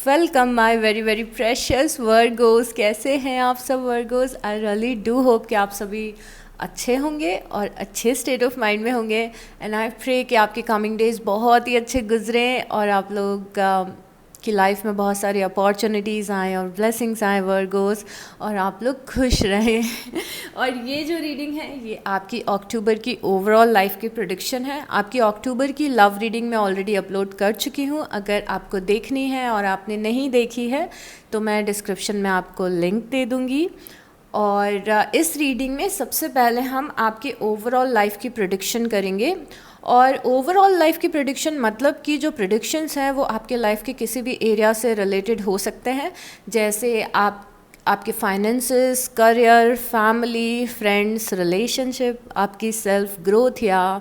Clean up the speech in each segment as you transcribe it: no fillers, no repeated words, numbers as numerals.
Welcome my very very precious Virgo's. कैसे हैं आप सब Virgo's? I really do hope कि आप सभी अच्छे होंगे और अच्छे स्टेट ऑफ माइंड में होंगे। एंड आई प्रे कि आपके कमिंग डेज बहुत ही अच्छे गुजरें और आप लोग की लाइफ में बहुत सारी अपॉर्चुनिटीज़ आएँ और ब्लेसिंग्स आएँ वर्गोस, और आप लोग खुश रहें। और ये जो रीडिंग है ये आपकी अक्टूबर की ओवरऑल लाइफ की प्रेडिक्शन है। आपकी अक्टूबर की लव रीडिंग मैं ऑलरेडी अपलोड कर चुकी हूँ। अगर आपको देखनी है और आपने नहीं देखी है तो मैं डिस्क्रिप्शन में आपको लिंक दे दूँगी। और इस रीडिंग में सबसे पहले हम आपके ओवरऑल लाइफ की प्रेडिक्शन करेंगे। और ओवरऑल लाइफ की प्रेडिक्शन मतलब कि जो प्रेडिक्शंस हैं वो आपके लाइफ के किसी भी एरिया से रिलेटेड हो सकते हैं, जैसे आपके finances, career, family, friends, relationship, आपकी सेल्फ ग्रोथ या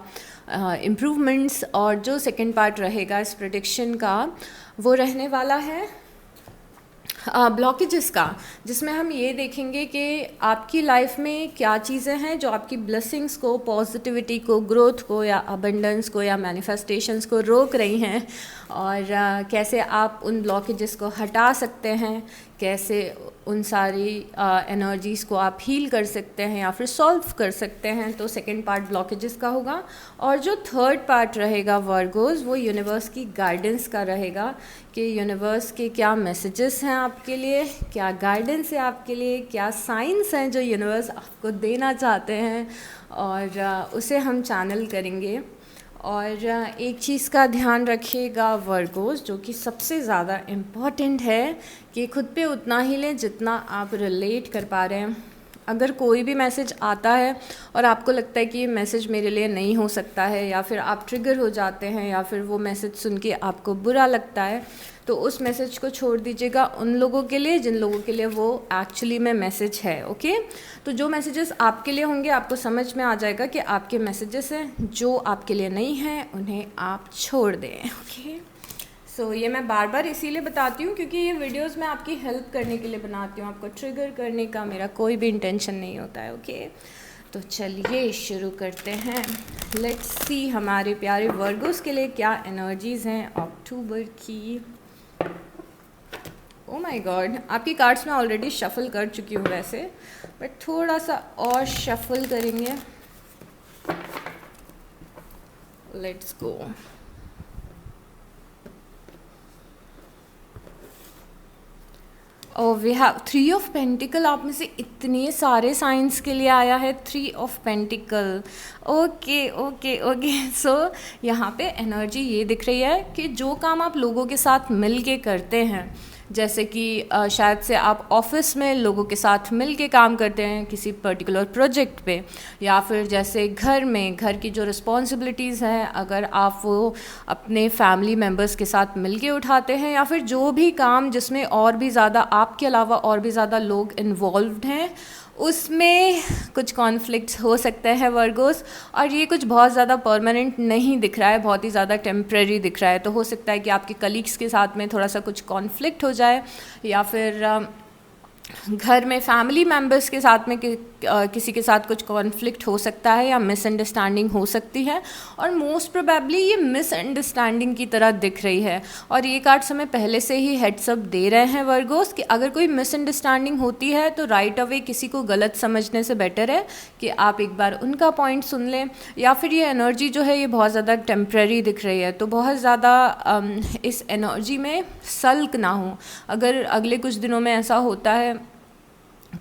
इम्प्रूवमेंट्स। और जो सेकंड पार्ट रहेगा इस प्रेडिक्शन का वो रहने वाला है ब्लॉकेजेस का, जिसमें हम ये देखेंगे कि आपकी लाइफ में क्या चीज़ें हैं जो आपकी ब्लेसिंग्स को, पॉजिटिविटी को, ग्रोथ को या अबंडेंस को या मैनिफेस्टेशंस को रोक रही हैं, और कैसे आप उन ब्लॉकेजेस को हटा सकते हैं, कैसे उन सारी एनर्जीज़ को आप हील कर सकते हैं या फिर सॉल्व कर सकते हैं। तो सेकंड पार्ट ब्लॉकेजेस का होगा। और जो थर्ड पार्ट रहेगा वर्गोस, वो यूनिवर्स की गाइडेंस का रहेगा कि यूनिवर्स के क्या मैसेजेस हैं आपके लिए, क्या गाइडेंस है आपके लिए, क्या साइंस हैं जो यूनिवर्स आपको देना चाहते हैं, और उसे हम चैनल करेंगे। और एक चीज़ का ध्यान रखिएगा वर्गोस, जो कि सबसे ज़्यादा इम्पॉर्टेंट है, कि खुद पे उतना ही लें जितना आप रिलेट कर पा रहे हैं। अगर कोई भी मैसेज आता है और आपको लगता है कि ये मैसेज मेरे लिए नहीं हो सकता है, या फिर आप ट्रिगर हो जाते हैं, या फिर वो मैसेज सुन के आपको बुरा लगता है, तो उस मैसेज को छोड़ दीजिएगा उन लोगों के लिए जिन लोगों के लिए वो एक्चुअली में मैसेज है। ओके, तो जो मैसेजेस आपके लिए होंगे आपको समझ में आ जाएगा कि आपके मैसेजेस हैं। जो आपके लिए नहीं हैं उन्हें आप छोड़ दें। ओके, सो ये मैं बार बार इसीलिए बताती हूँ क्योंकि ये वीडियोस मैं आपकी हेल्प करने के लिए बनाती हूँ, आपको ट्रिगर करने का मेरा कोई भी इंटेंशन नहीं होता है। ओके, तो चलिए शुरू करते हैं। लेट्स सी हमारे प्यारे वर्गोस के लिए क्या एनर्जीज़ हैं अक्टूबर की। ओ माय गॉड, आपकी कार्ड्स मैं ऑलरेडी शफल कर चुकी हूँ वैसे, बट थोड़ा सा और शफल करेंगे। Let's go. और वी हैव 3 ऑफ पेंटिकल। आप में से इतने सारे साइंस के लिए आया है 3 of pentacles. Okay okay okay, so यहाँ पे एनर्जी ये दिख रही है कि जो काम आप लोगों के साथ मिल के करते हैं, जैसे कि शायद से आप ऑफिस में लोगों के साथ मिल के काम करते हैं किसी पर्टिकुलर प्रोजेक्ट पे, या फिर जैसे घर में घर की जो रिस्पॉन्सिबिलिटीज़ हैं अगर आप वो अपने फैमिली मेम्बर्स के साथ मिल के उठाते हैं, या फिर जो भी काम जिसमें और भी ज़्यादा आपके अलावा और भी ज़्यादा लोग इन्वॉल्व्ड हैं, उसमें कुछ कॉन्फ्लिक्ट्स हो सकते हैं वर्गोस। और ये कुछ बहुत ज़्यादा परमानेंट नहीं दिख रहा है, बहुत ही ज़्यादा टेम्प्रेरी दिख रहा है। तो हो सकता है कि आपके कलीग्स के साथ में थोड़ा सा कुछ कॉन्फ्लिक्ट हो जाए, या फिर घर में फैमिली मेम्बर्स के साथ में किसी के साथ कुछ कॉन्फ्लिक्ट हो सकता है या मिसअंडरस्टैंडिंग हो सकती है। और मोस्ट प्रोबेबली ये मिसअंडरस्टैंडिंग की तरह दिख रही है। और ये कार्ड्स हमें पहले से ही हेड्सअप दे रहे हैं वर्गोस कि अगर कोई मिसअंडरस्टैंडिंग होती है तो राइट अवे किसी को गलत समझने से बेटर है कि आप एक बार उनका पॉइंट सुन लें। या फिर ये एनर्जी जो है ये बहुत ज़्यादा टेम्प्रेरी दिख रही है, तो बहुत ज़्यादा इस एनर्जी में सल्क ना हो। अगर अगले कुछ दिनों में ऐसा होता है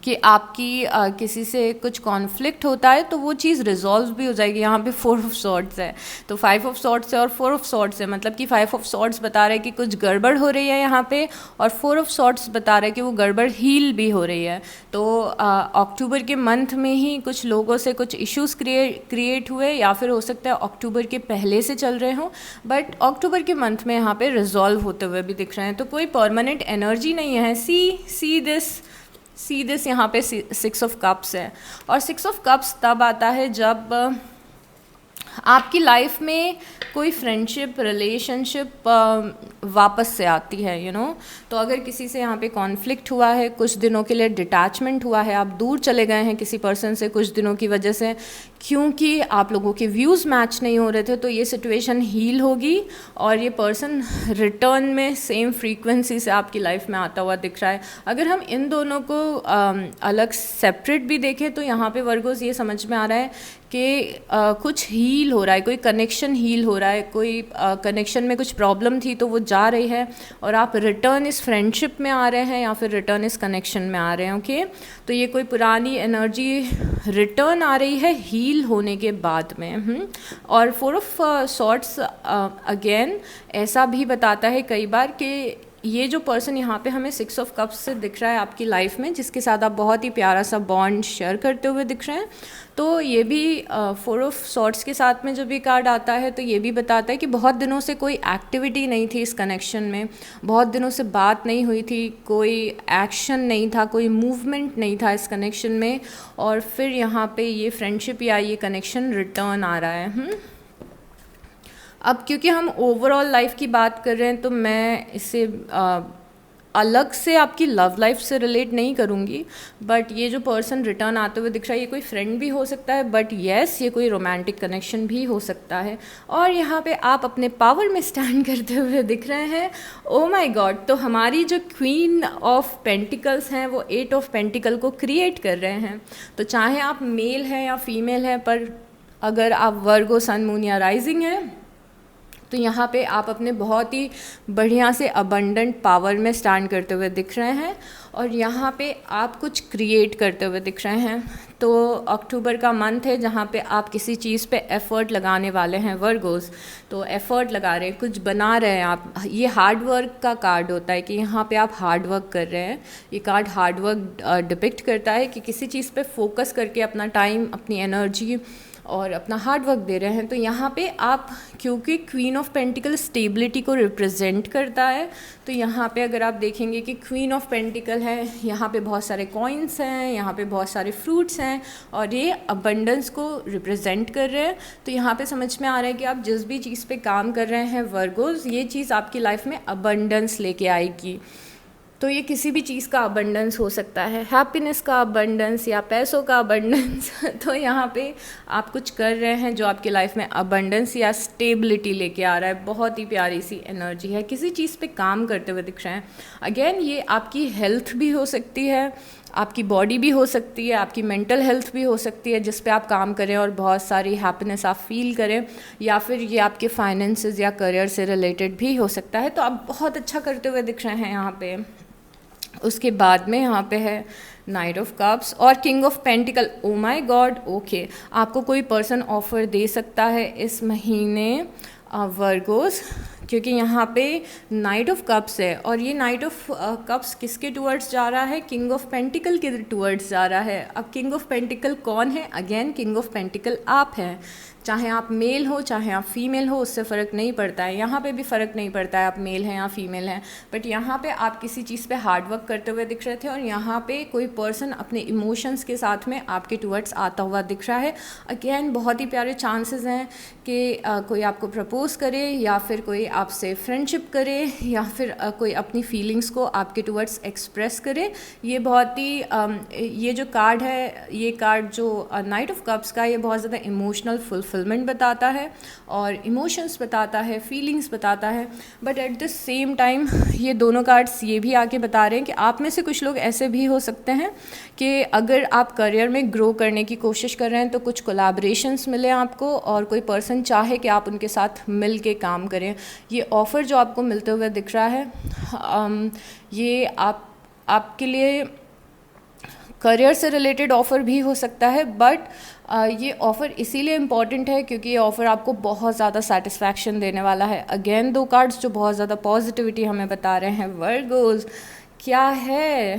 कि आपकी किसी से कुछ कॉन्फ्लिक्ट होता है तो वो चीज़ रिजॉल्व भी हो जाएगी। यहाँ पे 4 ऑफ सॉर्ड्स है, तो 5 ऑफ सॉर्ड्स है और 4 ऑफ सॉर्ड्स है, मतलब कि 5 ऑफ सॉर्ड्स बता रहा है कि कुछ गड़बड़ हो रही है यहाँ पे, और 4 ऑफ सॉर्ड्स बता रहा है कि वो गड़बड़ हील भी हो रही है। तो अक्टूबर के मंथ में ही कुछ लोगों से कुछ इश्यूज़ क्रिएट हुए, या फिर हो सकता है अक्टूबर के पहले से चल रहे हों, बट अक्टूबर के मंथ में यहाँ पे रिजॉल्व होते हुए भी दिख रहे हैं। तो कोई परमानेंट एनर्जी नहीं है। सी दिस यहाँ पे 6 ऑफ कप्स है। और 6 ऑफ कप्स तब आता है जब आपकी लाइफ में कोई फ्रेंडशिप रिलेशनशिप वापस से आती है, तो अगर किसी से यहाँ पे कॉन्फ्लिक्ट हुआ है, कुछ दिनों के लिए डिटैचमेंट हुआ है, आप दूर चले गए हैं किसी पर्सन से कुछ दिनों की वजह से, क्योंकि आप लोगों के व्यूज़ मैच नहीं हो रहे थे, तो ये सिचुएशन हील होगी और ये पर्सन रिटर्न में सेम फ्रीक्वेंसी से आपकी लाइफ में आता हुआ दिख रहा है। अगर हम इन दोनों को अलग सेपरेट भी देखें तो यहाँ पे वर्गोस ये समझ में आ रहा है कि कुछ हील हो रहा है, कोई कनेक्शन हील हो रहा है, कोई कनेक्शन में कुछ प्रॉब्लम थी तो वो जा रही है और आप रिटर्न इस फ्रेंडशिप में आ रहे हैं या फिर रिटर्न इस कनेक्शन में आ रहे हैं। ओके, तो ये कोई पुरानी एनर्जी रिटर्न आ रही है हील होने के बाद में। और 4 ऑफ सॉर्ड्स अगेन ऐसा भी बताता है कई बार कि ये जो पर्सन यहाँ पे हमें 6 ऑफ कप्स से दिख रहा है आपकी लाइफ में, जिसके साथ आप बहुत ही प्यारा सा बॉन्ड शेयर करते हुए दिख रहे हैं, तो ये भी 4 ऑफ सॉर्ड्स के साथ में जब भी कार्ड आता है तो ये भी बताता है कि बहुत दिनों से कोई एक्टिविटी नहीं थी इस कनेक्शन में, बहुत दिनों से बात नहीं हुई थी, कोई एक्शन नहीं था, कोई मूवमेंट नहीं था इस कनेक्शन में, और फिर यहाँ पे ये फ्रेंडशिप या ये कनेक्शन रिटर्न आ रहा है। अब क्योंकि हम ओवरऑल लाइफ की बात कर रहे हैं तो मैं इसे अलग से आपकी लव लाइफ से रिलेट नहीं करूँगी, बट ये जो पर्सन रिटर्न आते हुए दिख रहा है ये कोई फ्रेंड भी हो सकता है, बट येस ये कोई रोमांटिक कनेक्शन भी हो सकता है। और यहाँ पे आप अपने पावर में स्टैंड करते हुए दिख रहे हैं। ओ माय गॉड, तो हमारी जो क्वीन ऑफ पेंटिकल्स हैं वो 8 ऑफ पेंटिकल को क्रिएट कर रहे हैं। तो चाहे आप मेल हैं या फीमेल हैं, पर अगर आप वर्गो सन मून या राइजिंग हैं तो यहाँ पे आप अपने बहुत ही बढ़िया से अबंडेंट पावर में स्टैंड करते हुए दिख रहे हैं और यहाँ पे आप कुछ क्रिएट करते हुए दिख रहे हैं। तो अक्टूबर का मंथ है जहाँ पे आप किसी चीज़ पे एफ़र्ट लगाने वाले हैं वर्गोस, तो एफ़र्ट लगा रहे हैं, कुछ बना रहे हैं आप। ये हार्ड वर्क का कार्ड होता है कि यहाँ पे आप हार्ड वर्क कर रहे हैं। ये कार्ड हार्ड वर्क डिपिक्ट करता है कि किसी चीज़ पे फोकस करके अपना टाइम, अपनी एनर्जी और अपना हार्ड वर्क दे रहे हैं। तो यहाँ पे आप, क्योंकि क्वीन ऑफ पेंटिकल स्टेबिलिटी को रिप्रेजेंट करता है, तो यहाँ पे अगर आप देखेंगे कि क्वीन ऑफ पेंटिकल है, यहाँ पे बहुत सारे कॉइन्स हैं, यहाँ पे बहुत सारे फ्रूट्स हैं और ये अबंडेंस को रिप्रेजेंट कर रहे हैं। तो यहाँ पे समझ में आ रहा है कि आप जिस भी चीज़ पे काम कर रहे हैं वर्गोस, ये चीज़ आपकी लाइफ में अबंडेंस लेके आएगी। तो ये किसी भी चीज़ का अबंडेंस हो सकता है, हैप्पीनेस का अबंडेंस या पैसों का अबंडेंस। तो यहाँ पे आप कुछ कर रहे हैं जो आपकी लाइफ में अबंडेंस या स्टेबिलिटी लेके आ रहा है। बहुत ही प्यारी सी एनर्जी है, किसी चीज़ पे काम करते हुए दिख रहे हैं। अगेन ये आपकी हेल्थ भी हो सकती है, आपकी बॉडी भी हो सकती है, आपकी मेंटल हेल्थ भी हो सकती है जिस पे आप काम करें और बहुत सारी हैप्पीनेस आप फील करें, या फिर ये आपके फाइनेंसेस या करियर से रिलेटेड भी हो सकता है। तो आप बहुत अच्छा करते हुए दिख रहे हैं यहाँ पे। उसके बाद में यहाँ पे है नाइट ऑफ कप्स और king of pentacle. O my God, okay, आपको कोई पर्सन ऑफर दे सकता है इस महीने वर्गोस, क्योंकि यहाँ पे नाइट ऑफ कप्स है और ये नाइट ऑफ कप्स किसके टूवर्ड्स जा रहा है? किंग ऑफ पेंटिकल के टूवर्ड्स जा रहा है। अब किंग ऑफ पेंटिकल कौन है? अगेन किंग ऑफ पेंटिकल आप हैं। चाहे आप मेल हो चाहे आप फीमेल हो, उससे फ़र्क नहीं पड़ता है। यहाँ पे भी फ़र्क नहीं पड़ता है आप मेल हैं या फीमेल हैं, बट यहाँ पे आप किसी चीज़ पे हार्ड वर्क करते हुए दिख रहे थे और यहाँ पे कोई पर्सन अपने इमोशंस के साथ में आपके टूवर्ड्स आता हुआ दिख रहा है। अगेन बहुत ही प्यारे चांसेस हैं कि कोई आपको प्रपोज करे या फिर कोई आपसे फ्रेंडशिप करे या फिर कोई अपनी फीलिंग्स को आपके टूवर्ड्स एक्सप्रेस करे। ये बहुत ही ये जो कार्ड है, ये कार्ड जो नाइट ऑफ कप्स का, ये बहुत ज़्यादा इमोशनल फुलफिलमेंट बताता है और इमोशंस बताता है, फीलिंग्स बताता है। But at the same time ये दोनों कार्ड्स ये भी आके बता रहे हैं कि आप में से कुछ लोग ऐसे भी हो सकते हैं कि अगर आप करियर में ग्रो करने की कोशिश कर रहे हैं तो कुछ कोलैबोरेशंस मिले आपको और कोई पर्सन चाहे कि आप उनके साथ मिल के काम करें। ये ऑफ़र जो आपको मिलते हुए दिख रहा है, ये आपके लिए करियर से रिलेटेड ऑफ़र भी हो सकता है, बट ये ऑफ़र इसीलिए इम्पॉर्टेंट है क्योंकि ये ऑफ़र आपको बहुत ज़्यादा सेटिस्फैक्शन देने वाला है। अगेन दो कार्ड्स जो बहुत ज़्यादा पॉजिटिविटी हमें बता रहे हैं वर्गोस, क्या है?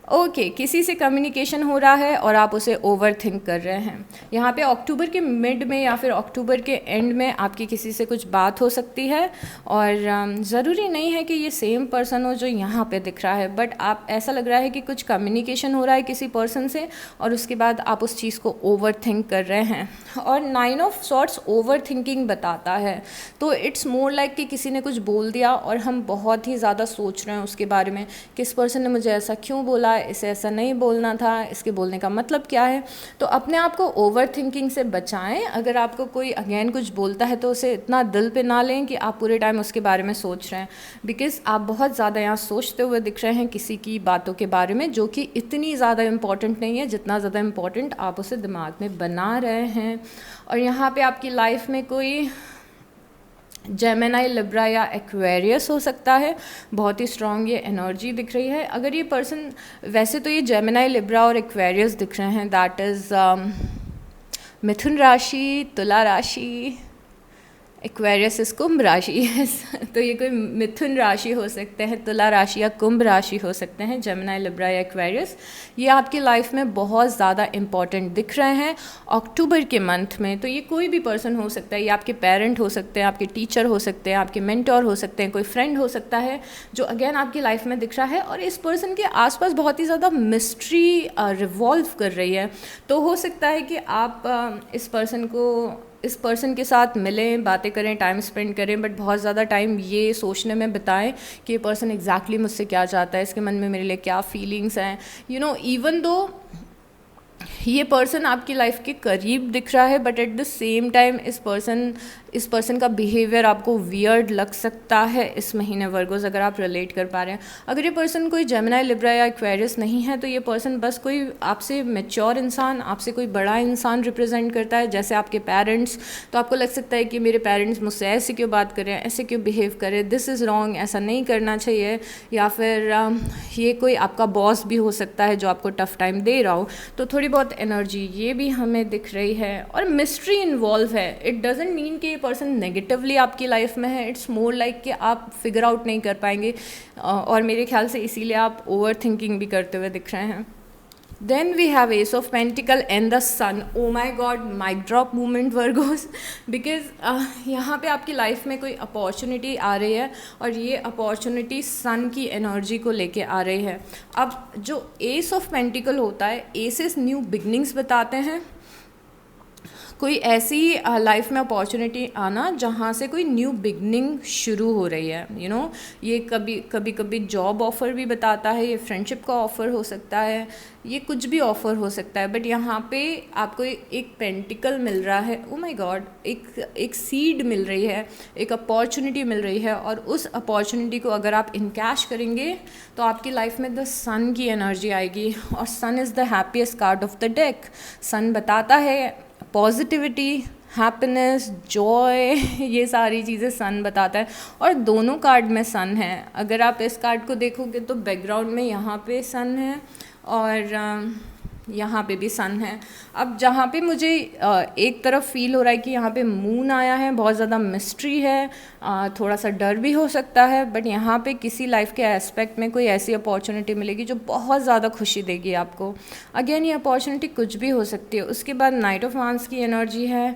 ओके किसी से कम्युनिकेशन हो रहा है और आप उसे ओवर थिंक कर रहे हैं। यहाँ पे अक्टूबर के मिड में या फिर अक्टूबर के एंड में आपकी किसी से कुछ बात हो सकती है, और ज़रूरी नहीं है कि ये सेम पर्सन हो जो यहाँ पे दिख रहा है, बट आप ऐसा लग रहा है कि कुछ कम्युनिकेशन हो रहा है किसी पर्सन से और उसके बाद आप उस चीज़ को ओवर थिंक कर रहे हैं। और 9 ऑफ सॉर्ट्स ओवर थिंकिंग बताता है, तो इट्स मोर लाइक कि किसी ने कुछ बोल दिया और हम बहुत ही ज़्यादा सोच रहे हैं उसके बारे में कि इस पर्सन ने मुझे ऐसा क्यों बोला, इसे ऐसा नहीं बोलना था, इसके बोलने का मतलब क्या है। तो अपने आप को ओवर थिंकिंग से बचाएं। अगर आपको कोई अगेन कुछ बोलता है तो उसे इतना दिल पे ना लें कि आप पूरे टाइम उसके बारे में सोच रहे हैं, बिकॉज़ आप बहुत ज़्यादा यहाँ सोचते हुए दिख रहे हैं किसी की बातों के बारे में जो कि इतनी ज़्यादा इम्पॉर्टेंट नहीं है जितना ज़्यादा इम्पॉर्टेंट आप उसे दिमाग में बना रहे हैं। और यहाँ पे आपकी लाइफ में कोई जेमिनी, लिब्रा या एक्वेरियस हो सकता है। बहुत ही स्ट्रॉन्ग ये एनर्जी दिख रही है। अगर ये पर्सन, वैसे तो ये जेमिनी, लिब्रा और एक्वेरियस दिख रहे हैं, दैट इज़ मिथुन राशि, तुला राशि, एक्वेरियस इस कुंभ राशि है। तो ये कोई मिथुन राशि हो सकते हैं, तुला राशि या कुंभ राशि हो सकते हैं, जेमिनी, लिब्रा या एक्वेरियस। ये आपकी लाइफ में बहुत ज़्यादा इंपॉर्टेंट दिख रहे हैं अक्टूबर के मंथ में। तो ये कोई भी पर्सन हो सकता है, ये आपके पेरेंट हो सकते हैं, आपके टीचर हो सकते हैं, आपके मेंटोर हो सकते हैं, कोई फ्रेंड हो सकता है जो अगेन आपकी लाइफ में दिख रहा है। और इस पर्सन के आसपास बहुत ही ज़्यादा मिस्ट्री रिवॉल्व कर रही है। तो हो सकता है कि आप इस पर्सन के साथ मिलें, बातें करें, टाइम स्पेंड करें, बट बहुत ज़्यादा टाइम ये सोचने में बिताएं कि ये पर्सन एग्जैक्टली मुझसे क्या चाहता है, इसके मन में मेरे लिए क्या फीलिंग्स हैं। इवन दो ये पर्सन आपकी लाइफ के करीब दिख रहा है, but at the same time इस पर्सन का बिहेवियर आपको वियर्ड लग सकता है इस महीने वर्गोस, अगर आप रिलेट कर पा रहे हैं। अगर ये पर्सन कोई जेमिनी, लिब्रा या एक्वेरियस नहीं है तो ये पर्सन बस कोई आपसे मैच्योर इंसान, आपसे कोई बड़ा इंसान रिप्रेजेंट करता है, जैसे आपके पेरेंट्स। तो आपको लग सकता है कि मेरे पेरेंट्स मुझसे ऐसे क्यों बात करें, ऐसे क्यों बिहेव करें, दिस इज़ रॉन्ग, ऐसा नहीं करना चाहिए। या फिर ये कोई आपका बॉस भी हो सकता है जो आपको टफ टाइम दे रहा हो। तो थोड़ी बहुत एनर्जी ये भी हमें दिख रही है और मिस्ट्री इन्वॉल्व है। इट डजेंट मीन कि ये पर्सन नेगेटिवली आपकी लाइफ में है, इट्स मोर लाइक कि आप फिगर आउट नहीं कर पाएंगे, और मेरे ख्याल से इसीलिए आप ओवर थिंकिंग भी करते हुए दिख रहे हैं। Then we have Ace of Pentacle and the Sun. Oh my God, mic drop moment Virgos. Because यहाँ पे आपकी लाइफ में कोई अपॉर्चुनिटी आ रही है और ये अपॉर्चुनिटी सन की एनर्जी को लेके आ रही है। अब जो एस ऑफ पेंटिकल होता है, एसेस न्यू बिगनिंग्स बताते हैं। कोई ऐसी लाइफ में अपॉर्चुनिटी आना जहाँ से कोई न्यू बिगनिंग शुरू हो रही है। ये कभी जॉब ऑफ़र भी बताता है, ये फ्रेंडशिप का ऑफ़र हो सकता है, ये कुछ भी ऑफ़र हो सकता है। बट यहाँ पे आपको एक पेंटिकल मिल रहा है। ओ माय गॉड, एक सीड मिल रही है, एक अपॉर्चुनिटी मिल रही है, और उस अपॉर्चुनिटी को अगर आप इनकैश करेंगे तो आपकी लाइफ में द सन की एनर्जी आएगी। और sun is the happiest card of the deck. Sun बताता है पॉजिटिविटी, हैप्पीनेस, जॉय, ये सारी चीज़ें सन बताता है। और दोनों कार्ड में सन है। अगर आप इस कार्ड को देखोगे तो बैकग्राउंड में यहाँ पे सन है और यहाँ पे भी सन है। अब जहाँ पे मुझे एक तरफ फील हो रहा है कि यहाँ पे मून आया है, बहुत ज़्यादा मिस्ट्री है, थोड़ा सा डर भी हो सकता है, बट यहाँ पे किसी लाइफ के एस्पेक्ट में कोई ऐसी अपॉर्चुनिटी मिलेगी जो बहुत ज़्यादा खुशी देगी आपको। अगेन ये अपॉर्चुनिटी कुछ भी हो सकती है। उसके बाद नाइट ऑफ वांड्स की एनर्जी है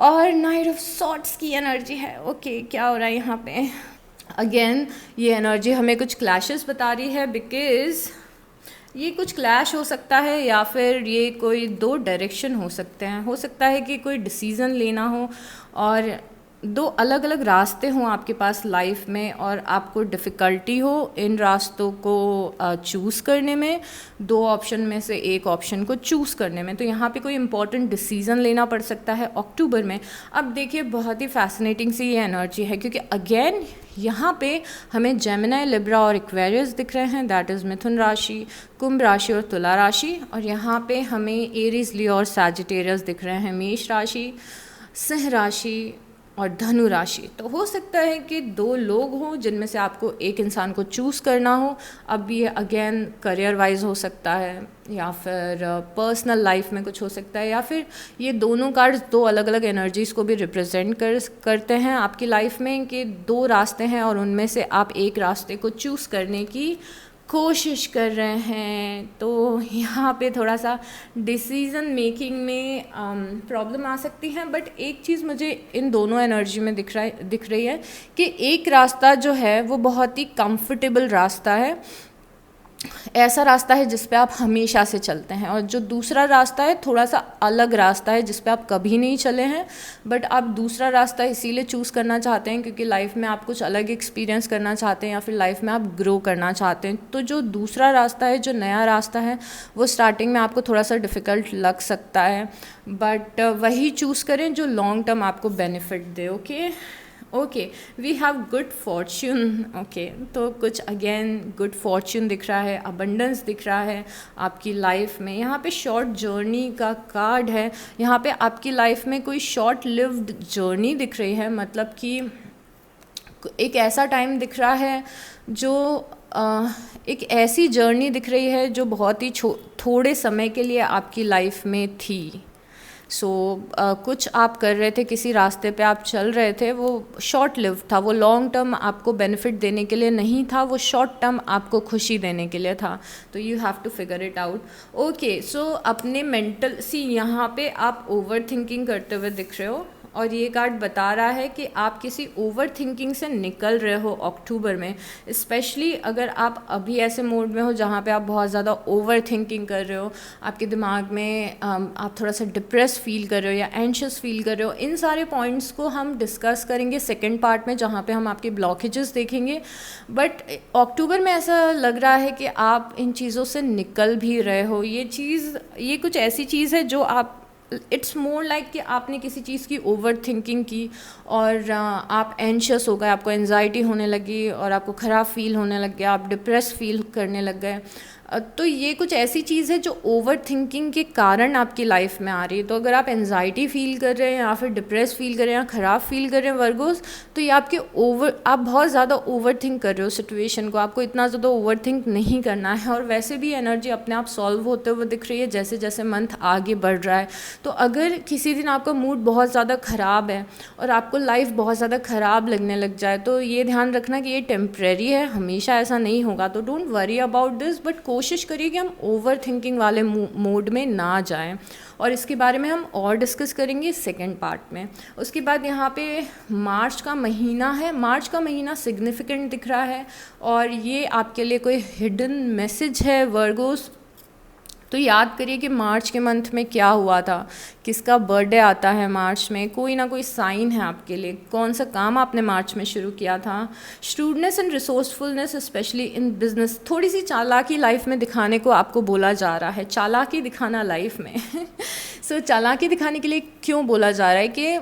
और नाइट ऑफ सॉर्ड्स की एनर्जी है। ओके, क्या हो रहा है यहाँ पे? अगेन ये एनर्जी हमें कुछ क्लैशेस बता रही है, बिकॉज़ ये कुछ क्लैश हो सकता है या फिर ये कोई दो डायरेक्शन हो सकते हैं। हो सकता है कि कोई डिसीज़न लेना हो और दो अलग अलग रास्ते हों आपके पास लाइफ में, और आपको डिफ़िकल्टी हो इन रास्तों को चूज़ करने में, दो ऑप्शन में से एक ऑप्शन को चूज़ करने में। तो यहाँ पे कोई इंपॉर्टेंट डिसीज़न लेना पड़ सकता है अक्टूबर में। अब देखिए, बहुत ही फैसिनेटिंग सी ये एनर्जी है, क्योंकि अगेन यहाँ पे हमें जेमिनी, लिब्रा और एक्वेरियस दिख रहे हैं, दैट इज़ मिथुन राशि, कुंभ राशि और तुला राशि। और यहाँ पे हमें एरीज, लियो और सैजिटेरियस दिख रहे हैं, मेष राशि, सिंह राशि और धनु राशि। तो हो सकता है कि दो लोग हों जिनमें से आपको एक इंसान को चूज़ करना हो। अब ये अगेन करियर वाइज हो सकता है या फिर पर्सनल लाइफ में कुछ हो सकता है, या फिर ये दोनों कार्ड्स दो अलग अलग एनर्जीज़ को भी रिप्रेजेंट करते हैं आपकी लाइफ में, कि दो रास्ते हैं और उनमें से आप एक रास्ते को चूज़ करने की कोशिश कर रहे हैं, तो यहाँ पे थोड़ा सा डिसीज़न मेकिंग में प्रॉब्लम आ सकती है। बट एक चीज़ मुझे इन दोनों एनर्जी में दिख रही है कि एक रास्ता जो है वो बहुत ही कंफर्टेबल रास्ता है, ऐसा रास्ता है जिस पे आप हमेशा से चलते हैं, और जो दूसरा रास्ता है थोड़ा सा अलग रास्ता है जिस पे आप कभी नहीं चले हैं, बट आप दूसरा रास्ता इसीलिए चूज़ करना चाहते हैं क्योंकि लाइफ में आप कुछ अलग एक्सपीरियंस करना चाहते हैं या फिर लाइफ में आप ग्रो करना चाहते हैं। तो जो दूसरा रास्ता है, जो नया रास्ता है, वो स्टार्टिंग में आपको थोड़ा सा डिफ़िकल्ट लग सकता है, बट वही चूज़ करें जो लॉन्ग टर्म आपको बेनिफिट दे। Okay, we have good fortune. Okay, तो कुछ अगेन गुड फॉर्च्यून दिख रहा है, अबंडेंस दिख रहा है आपकी लाइफ में। यहाँ पे शॉर्ट जर्नी का कार्ड है, यहाँ पे आपकी लाइफ में कोई शॉर्ट लिव्ड जर्नी दिख रही है, मतलब कि एक ऐसा टाइम दिख रहा है जो एक ऐसी जर्नी दिख रही है जो बहुत ही थोड़े समय के लिए आपकी लाइफ में थी। कुछ आप कर रहे थे, किसी रास्ते पे आप चल रहे थे, वो शॉर्ट लिव था, वो लॉन्ग टर्म आपको बेनिफिट देने के लिए नहीं था, वो शॉर्ट टर्म आपको खुशी देने के लिए था। तो you have to figure it out. Okay, so अपने मेंटल यहाँ पे आप ओवर थिंकिंग करते हुए दिख रहे हो, और ये कार्ड बता रहा है कि आप किसी ओवर थिंकिंग से निकल रहे हो अक्टूबर में। स्पेशली अगर आप अभी ऐसे मोड में हो जहाँ पे आप बहुत ज़्यादा ओवर थिंकिंग कर रहे हो, आपके दिमाग में आप थोड़ा सा डिप्रेस फील कर रहे हो या एंशियस फील कर रहे हो, इन सारे पॉइंट्स को हम डिस्कस करेंगे सेकेंड पार्ट में, जहाँ पे हम आपके ब्लॉकेजेस देखेंगे। बट अक्टूबर में ऐसा लग रहा है कि आप इन चीज़ों से निकल भी रहे हो। ये कुछ ऐसी चीज़ है जो आप, इट्स मोर लाइक कि आपने किसी चीज़ की ओवर थिंकिंग की और आप एंशियस हो गए, आपको एंजाइटी होने लगी और आपको ख़राब फील होने लग गया, आप डिप्रेस फील करने लग गए। तो ये कुछ ऐसी चीज़ है जो ओवर थिंकिंग के कारण आपकी लाइफ में आ रही है। तो अगर आप एंजाइटी फील कर रहे हैं या फिर डिप्रेस फील कर रहे हैं या ख़राब फील कर रहे हैं वर्गोस, तो ये आप बहुत ज़्यादा ओवर थिंक कर रहे हो सिचुएशन को। आपको इतना ज़्यादा ओवर थिंक नहीं करना है, और वैसे भी एनर्जी अपने आप सॉल्व होते हुए दिख रही है जैसे जैसे मंथ आगे बढ़ रहा है। तो अगर किसी दिन आपका मूड बहुत ज़्यादा ख़राब है और आपको लाइफ बहुत ज़्यादा ख़राब लगने लग जाए, तो ये ध्यान रखना कि ये टेम्प्रेरी है, हमेशा ऐसा नहीं होगा। तो don't worry about this, but कोशिश करिए कि हम ओवर थिंकिंग वाले मोड में ना जाएं, और इसके बारे में हम और डिस्कस करेंगे सेकेंड पार्ट में। उसके बाद यहाँ पे मार्च का महीना है, मार्च का महीना सिग्निफिकेंट दिख रहा है, और ये आपके लिए कोई हिडन मैसेज है वर्गोस। तो याद करिए कि मार्च के मंथ में क्या हुआ था, किसका बर्थडे आता है मार्च में, कोई ना कोई साइन है आपके लिए, कौन सा काम आपने मार्च में शुरू किया था। Shrewdness and resourcefulness specially in business, थोड़ी सी चालाकी लाइफ में दिखाने को आपको बोला जा रहा है, चालाकी दिखाना लाइफ में। चालाकी दिखाने के लिए क्यों बोला जा रहा है कि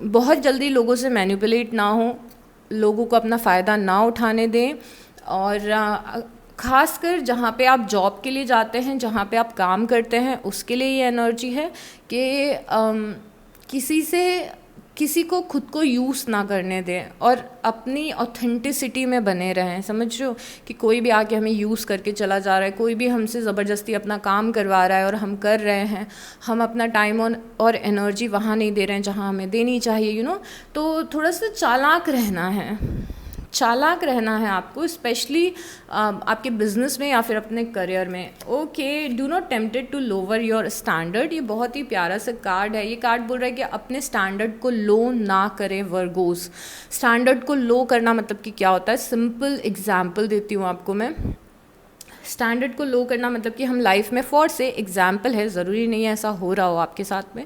बहुत जल्दी लोगों से मैनिपुलेट ना हो, लोगों को अपना फ़ायदा ना उठाने दें, और खासकर जहाँ पे आप जॉब के लिए जाते हैं, जहाँ पे आप काम करते हैं, उसके लिए ये एनर्जी है कि किसी को खुद को यूज़ ना करने दें और अपनी ऑथेंटिसिटी में बने रहें। समझ रहे हो कि कोई भी आके हमें यूज़ करके चला जा रहा है, कोई भी हमसे ज़बरदस्ती अपना काम करवा रहा है और हम कर रहे हैं, हम अपना टाइम और एनर्जी वहाँ नहीं दे रहे हैं जहाँ हमें देनी चाहिए, तो थोड़ा सा चालाक रहना है, चालाक रहना है आपको, स्पेशली आपके बिजनेस में या फिर अपने करियर में। Okay, do not tempted to lower your standard, ये बहुत ही प्यारा सा कार्ड है। ये कार्ड बोल रहा है कि अपने स्टैंडर्ड को लो ना करें वर्गोस। स्टैंडर्ड को लो करना मतलब कि क्या होता है, सिंपल एग्जाम्पल देती हूँ आपको मैं। स्टैंडर्ड को लो करना मतलब कि हम लाइफ में, फॉर से एग्जाम्पल है, ज़रूरी नहीं है ऐसा हो रहा हो आपके साथ में,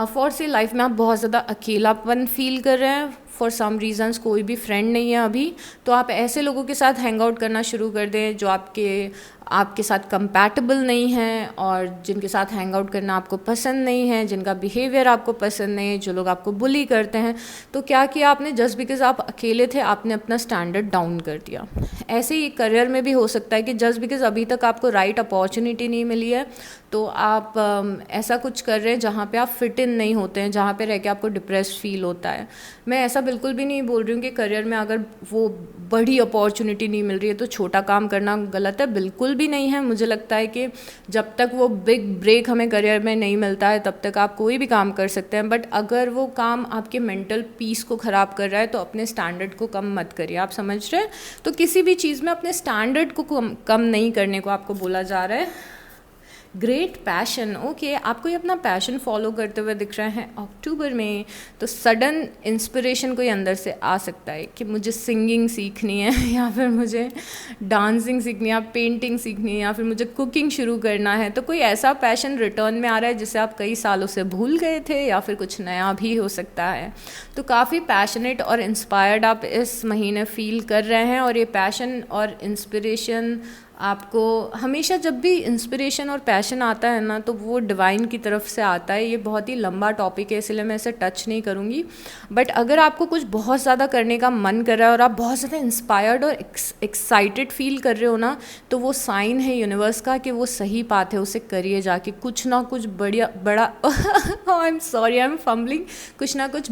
फॉर से लाइफ में आप बहुत ज़्यादा अकेलापन फील कर रहे हैं, फॉर सम रीज़न्स कोई भी फ्रेंड नहीं है अभी, तो आप ऐसे लोगों के साथ हैंग आउट करना शुरू कर दें जो आपके साथ कंपैटिबल नहीं हैं, और जिनके साथ हैंग आउट करना आपको पसंद नहीं है, जिनका बिहेवियर आपको पसंद नहीं है, जो लोग आपको बुली करते हैं। तो क्या किया आपने, जस्ट बिकॉज आप अकेले थे आपने अपना स्टैंडर्ड डाउन कर दिया। ऐसे ही करियर में भी हो सकता है कि जस्ट बिकॉज अभी तक आपको राइट अपॉर्चुनिटी नहीं मिली है, तो आप ऐसा कुछ कर रहे हैं जहाँ पे आप फिट इन नहीं होते हैं, जहाँ पे रह के आपको डिप्रेस्ड फील होता है। मैं ऐसा बिल्कुल भी नहीं बोल रही हूँ कि करियर में अगर वो बड़ी अपॉर्चुनिटी नहीं मिल रही है तो छोटा काम करना गलत है, बिल्कुल भी नहीं है। मुझे लगता है कि जब तक वो बिग ब्रेक हमें करियर में नहीं मिलता है तब तक आप कोई भी काम कर सकते हैं, बट अगर वो काम आपके मेंटल पीस को ख़राब कर रहा है तो अपने स्टैंडर्ड को कम मत करिए। आप समझ रहे हैं? तो किसी भी चीज़ में अपने स्टैंडर्ड को कम नहीं करने को आपको बोला जा रहा है। ग्रेट पैशन, ओके, आपको ये अपना पैशन फॉलो करते हुए दिख रहे हैं अक्टूबर में, तो सडन इंस्पिरेशन कोई अंदर से आ सकता है कि मुझे सिंगिंग सीखनी है या फिर मुझे डांसिंग सीखनी है, पेंटिंग सीखनी है, या फिर मुझे कुकिंग शुरू करना है। तो कोई ऐसा पैशन रिटर्न में आ रहा है जिसे आप कई सालों से भूल गए थे, या फिर कुछ नया भी हो सकता है। तो काफ़ी पैशनेट और इंस्पायर्ड आप इस महीने फील कर रहे हैं, और ये पैशन और इंस्पिरेशन आपको हमेशा, जब भी इंस्पिरेशन और पैशन आता है ना, तो वो डिवाइन की तरफ से आता है। ये बहुत ही लंबा टॉपिक है इसलिए मैं इसे टच नहीं करूँगी, बट अगर आपको कुछ बहुत ज़्यादा करने का मन कर रहा है और आप बहुत ज़्यादा इंस्पायर्ड और एक्साइटेड फील कर रहे हो ना, तो वो साइन है यूनिवर्स का कि वो सही पाथ है, उसे करिए जाके। कुछ ना कुछ बड़ा I am sorry, I am fumbling, कुछ ना कुछ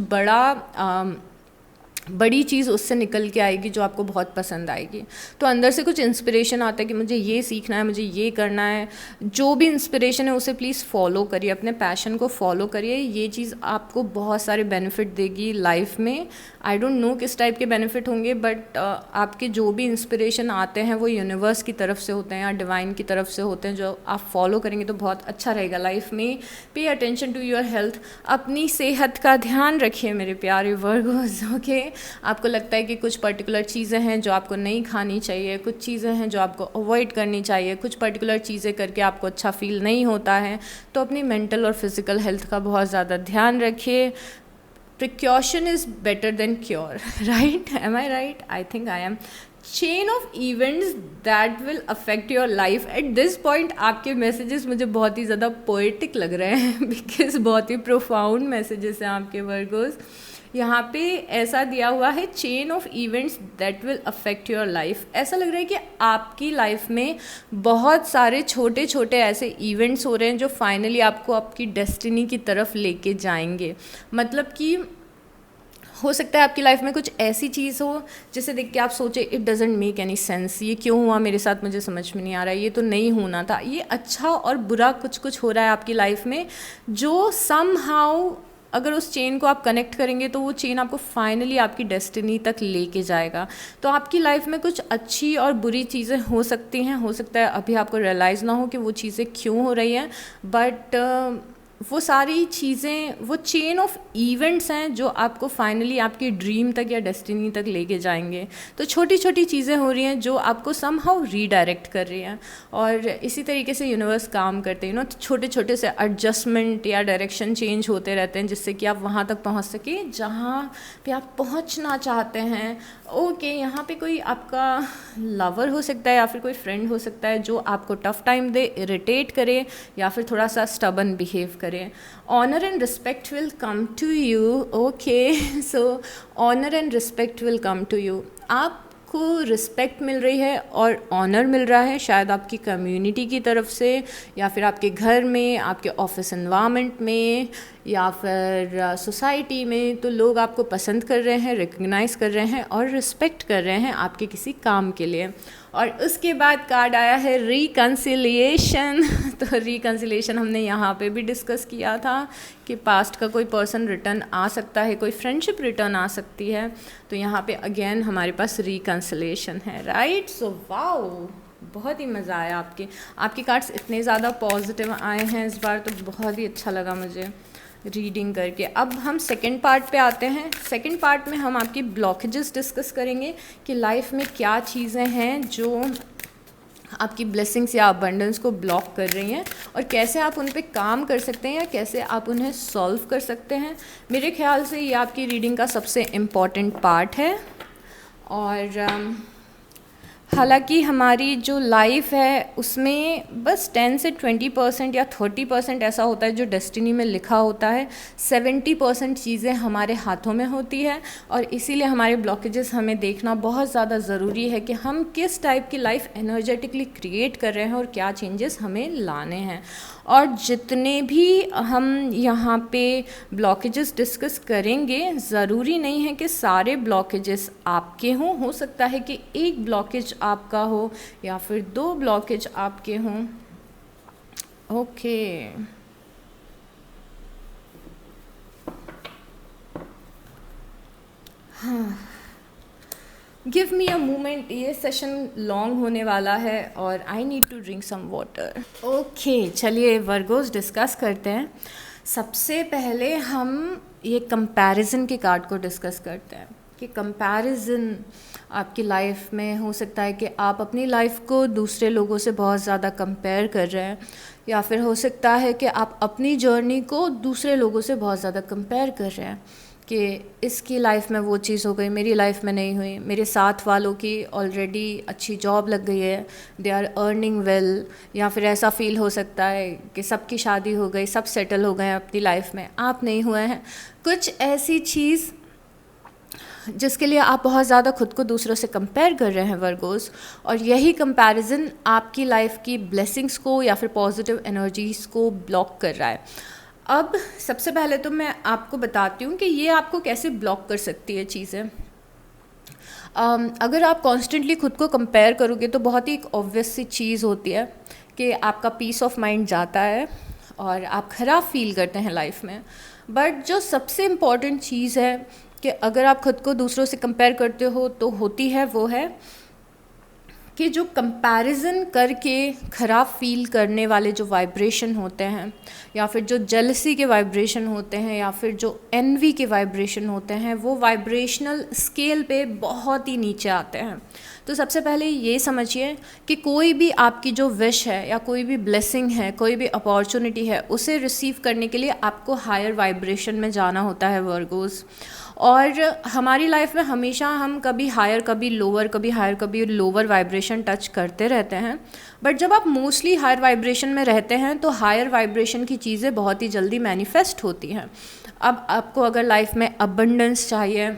बड़ी चीज़ उससे निकल के आएगी जो आपको बहुत पसंद आएगी। तो अंदर से कुछ इंस्पिरेशन आता है कि मुझे ये सीखना है, मुझे ये करना है। जो भी इंस्पिरेशन है उसे प्लीज़ फॉलो करिए, अपने पैशन को फॉलो करिए। ये चीज़ आपको बहुत सारे बेनिफिट देगी लाइफ में। आई डोंट नो किस टाइप के बेनिफिट होंगे, बट आपके जो भी इंस्पिरेशन आते हैं वो यूनिवर्स की तरफ से होते हैं या डिवाइन की तरफ से होते हैं, जो आप फॉलो करेंगे तो बहुत अच्छा रहेगा लाइफ में। Pay attention to your health, अपनी सेहत का ध्यान रखिए मेरे प्यारे वर्गोस, ओके। आपको लगता है कि कुछ पर्टिकुलर चीज़ें हैं जो आपको नहीं खानी चाहिए, कुछ चीज़ें हैं जो आपको अवॉइड करनी चाहिए, कुछ पर्टिकुलर चीज़ें करके आपको अच्छा फील नहीं होता है, तो अपनी मेंटल और फिजिकल हेल्थ का बहुत ज़्यादा ध्यान रखिए। Precaution is better than cure, right? Am I right? I think I am. Chain of events that will affect your life. At this point आपके मैसेजेस मुझे बहुत ही ज़्यादा पोएटिक लग रहे हैं, बिकॉज बहुत ही प्रोफाउंड मैसेजेस हैं आपके वर्गोस। यहाँ पे ऐसा दिया हुआ है, chain of events that will affect your life. ऐसा लग रहा है कि आपकी लाइफ में बहुत सारे छोटे छोटे ऐसे इवेंट्स हो रहे हैं जो फाइनली आपको आपकी डेस्टिनी की तरफ लेके जाएंगे। मतलब कि हो सकता है आपकी लाइफ में कुछ ऐसी चीज़ हो जिसे देख के आप सोचे it doesn't make any sense, ये क्यों हुआ मेरे साथ, मुझे समझ में नहीं आ रहा है, ये तो नहीं होना था। ये अच्छा और बुरा कुछ हो रहा है आपकी लाइफ में, जो समहाउ अगर उस चेन को आप कनेक्ट करेंगे तो वो चेन आपको फाइनली आपकी डेस्टिनी तक लेके जाएगा। तो आपकी लाइफ में कुछ अच्छी और बुरी चीज़ें हो सकती हैं, हो सकता है अभी आपको रियलाइज़ ना हो कि वो चीज़ें क्यों हो रही हैं, बट वो सारी चीज़ें, वो चेन ऑफ इवेंट्स हैं जो आपको फाइनली आपकी ड्रीम तक या डेस्टिनी तक लेके जाएंगे। तो छोटी छोटी चीज़ें हो रही हैं जो आपको समहाउ रीडायरेक्ट कर रही हैं, और इसी तरीके से यूनिवर्स काम करते हैं। तो छोटे छोटे से एडजस्टमेंट या डायरेक्शन चेंज होते रहते हैं जिससे कि आप वहाँ तक पहुँच सके जहाँ पे आप पहुँचना चाहते हैं। ओके, यहाँ पे कोई आपका लवर हो सकता है या फिर कोई फ्रेंड हो सकता है जो आपको टफ टाइम दे, इरिटेट करे या फिर थोड़ा सा स्टबन बिहेव करे। Honour and respect will come to you, okay. So honour and respect will come to you. आपको रिस्पेक्ट मिल रही है और ऑनर मिल रहा है, शायद आपकी कम्युनिटी की तरफ से या फिर आपके घर में, आपके ऑफिस एनवायरनमेंट में या फिर सोसाइटी में। तो लोग आपको पसंद कर रहे हैं, रिकग्नाइज़ कर रहे हैं और रिस्पेक्ट कर रहे हैं आपके किसी काम के लिए। और उसके बाद कार्ड आया है रिकन्सिलिएशन। तो रिकन्सिलिएशन हमने यहाँ पे भी डिस्कस किया था कि पास्ट का कोई पर्सन रिटर्न आ सकता है, कोई फ्रेंडशिप रिटर्न आ सकती है। तो यहाँ पे अगेन हमारे पास रिकन्सिलिएशन है, राइट? सो वाओ, बहुत ही मज़ा आया। आपके कार्ड्स इतने ज़्यादा पॉजिटिव आए हैं इस बार, तो बहुत ही अच्छा लगा मुझे रीडिंग करके। अब हम सेकंड पार्ट पे आते हैं। सेकंड पार्ट में हम आपकी ब्लॉकेजेस डिस्कस करेंगे कि लाइफ में क्या चीज़ें हैं जो आपकी ब्लेसिंग्स या अबंडेंस को ब्लॉक कर रही हैं और कैसे आप उन पे काम कर सकते हैं या कैसे आप उन्हें सॉल्व कर सकते हैं। मेरे ख्याल से ये आपकी रीडिंग का सबसे इम्पॉर्टेंट पार्ट है। और हालांकि हमारी जो लाइफ है उसमें बस 10 से 20% या 30% ऐसा होता है जो डेस्टिनी में लिखा होता है। 70% चीज़ें हमारे हाथों में होती है, और इसीलिए हमारे ब्लॉकेजेस हमें देखना बहुत ज़्यादा ज़रूरी है कि हम किस टाइप की लाइफ एनर्जेटिकली क्रिएट कर रहे हैं और क्या चेंजेस हमें लाने हैं। और जितने भी हम यहाँ पे ब्लॉकेजेस डिस्कस करेंगे, ज़रूरी नहीं है कि सारे ब्लॉकेजेस आपके हों। हो सकता है कि एक ब्लॉकेज आपका हो या फिर 2 ब्लॉकेज आपके हों। ओके, हाँ, गिव मी अ मोमेंट, ये सेशन लॉन्ग होने वाला है और I need to drink some water. Okay, चलिए वर्गोस डिस्कस करते हैं। सबसे पहले हम ये कंपैरिजन के कार्ड को डिस्कस करते हैं कि कंपैरिजन आपकी लाइफ में हो सकता है कि आप अपनी लाइफ को दूसरे लोगों से बहुत ज़्यादा कंपेयर कर रहे हैं, या फिर हो सकता है कि आप अपनी जर्नी को दूसरे लोगों से बहुत ज़्यादा कंपेयर कर रहे हैं कि इसकी लाइफ में वो चीज़ हो गई, मेरी लाइफ में नहीं हुई, मेरे साथ वालों की ऑलरेडी अच्छी जॉब लग गई है, दे आर अर्निंग वेल, या फिर ऐसा फील हो सकता है कि सबकी शादी हो गई, सब सेटल हो गए हैं अपनी लाइफ में, आप नहीं हुए हैं। कुछ ऐसी चीज़ जिसके लिए आप बहुत ज़्यादा खुद को दूसरों से कंपेयर कर रहे हैं वर्गोस, और यही कंपैरिजन आपकी लाइफ की ब्लेसिंग्स को या फिर पॉजिटिव एनर्जीज़ को ब्लॉक कर रहा है। अब सबसे पहले तो मैं आपको बताती हूँ कि ये आपको कैसे ब्लॉक कर सकती है चीज़ें। अगर आप कॉन्स्टेंटली खुद को कंपेयर करोगे तो बहुत ही एक ऑब्वियस सी चीज़ होती है कि आपका पीस ऑफ माइंड जाता है और आप ख़राब फील करते हैं लाइफ में। बट जो सबसे इम्पॉर्टेंट चीज़ है कि अगर आप खुद को दूसरों से कंपेयर करते हो तो होती है वो है कि जो कंपैरिजन करके ख़राब फील करने वाले जो वाइब्रेशन होते हैं, या फिर जो जेलसी के वाइब्रेशन होते हैं, या फिर जो एनवी के वाइब्रेशन होते हैं, वो वाइब्रेशनल स्केल पे बहुत ही नीचे आते हैं। तो सबसे पहले ये समझिए कि कोई भी आपकी जो विश है या कोई भी ब्लेसिंग है, कोई भी अपॉर्चुनिटी है, उसे रिसीव करने के लिए आपको हायर वाइब्रेशन में जाना होता है वर्गोस। और हमारी लाइफ में हमेशा हम कभी हायर कभी लोअर, कभी हायर कभी लोअर वाइब्रेशन टच करते रहते हैं। बट जब आप मोस्टली हायर वाइब्रेशन में रहते हैं तो हायर वाइब्रेशन की चीज़ें बहुत ही जल्दी मैनिफेस्ट होती हैं। अब आपको अगर लाइफ में अबंडेंस चाहिए,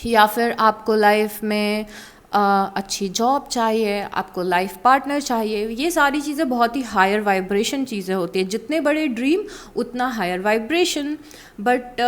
या फिर आपको लाइफ में अच्छी जॉब चाहिए, आपको लाइफ पार्टनर चाहिए, ये सारी चीज़ें बहुत ही हायर वाइब्रेशन चीज़ें होती हैं। जितने बड़े ड्रीम उतना हायर वाइब्रेशन। बट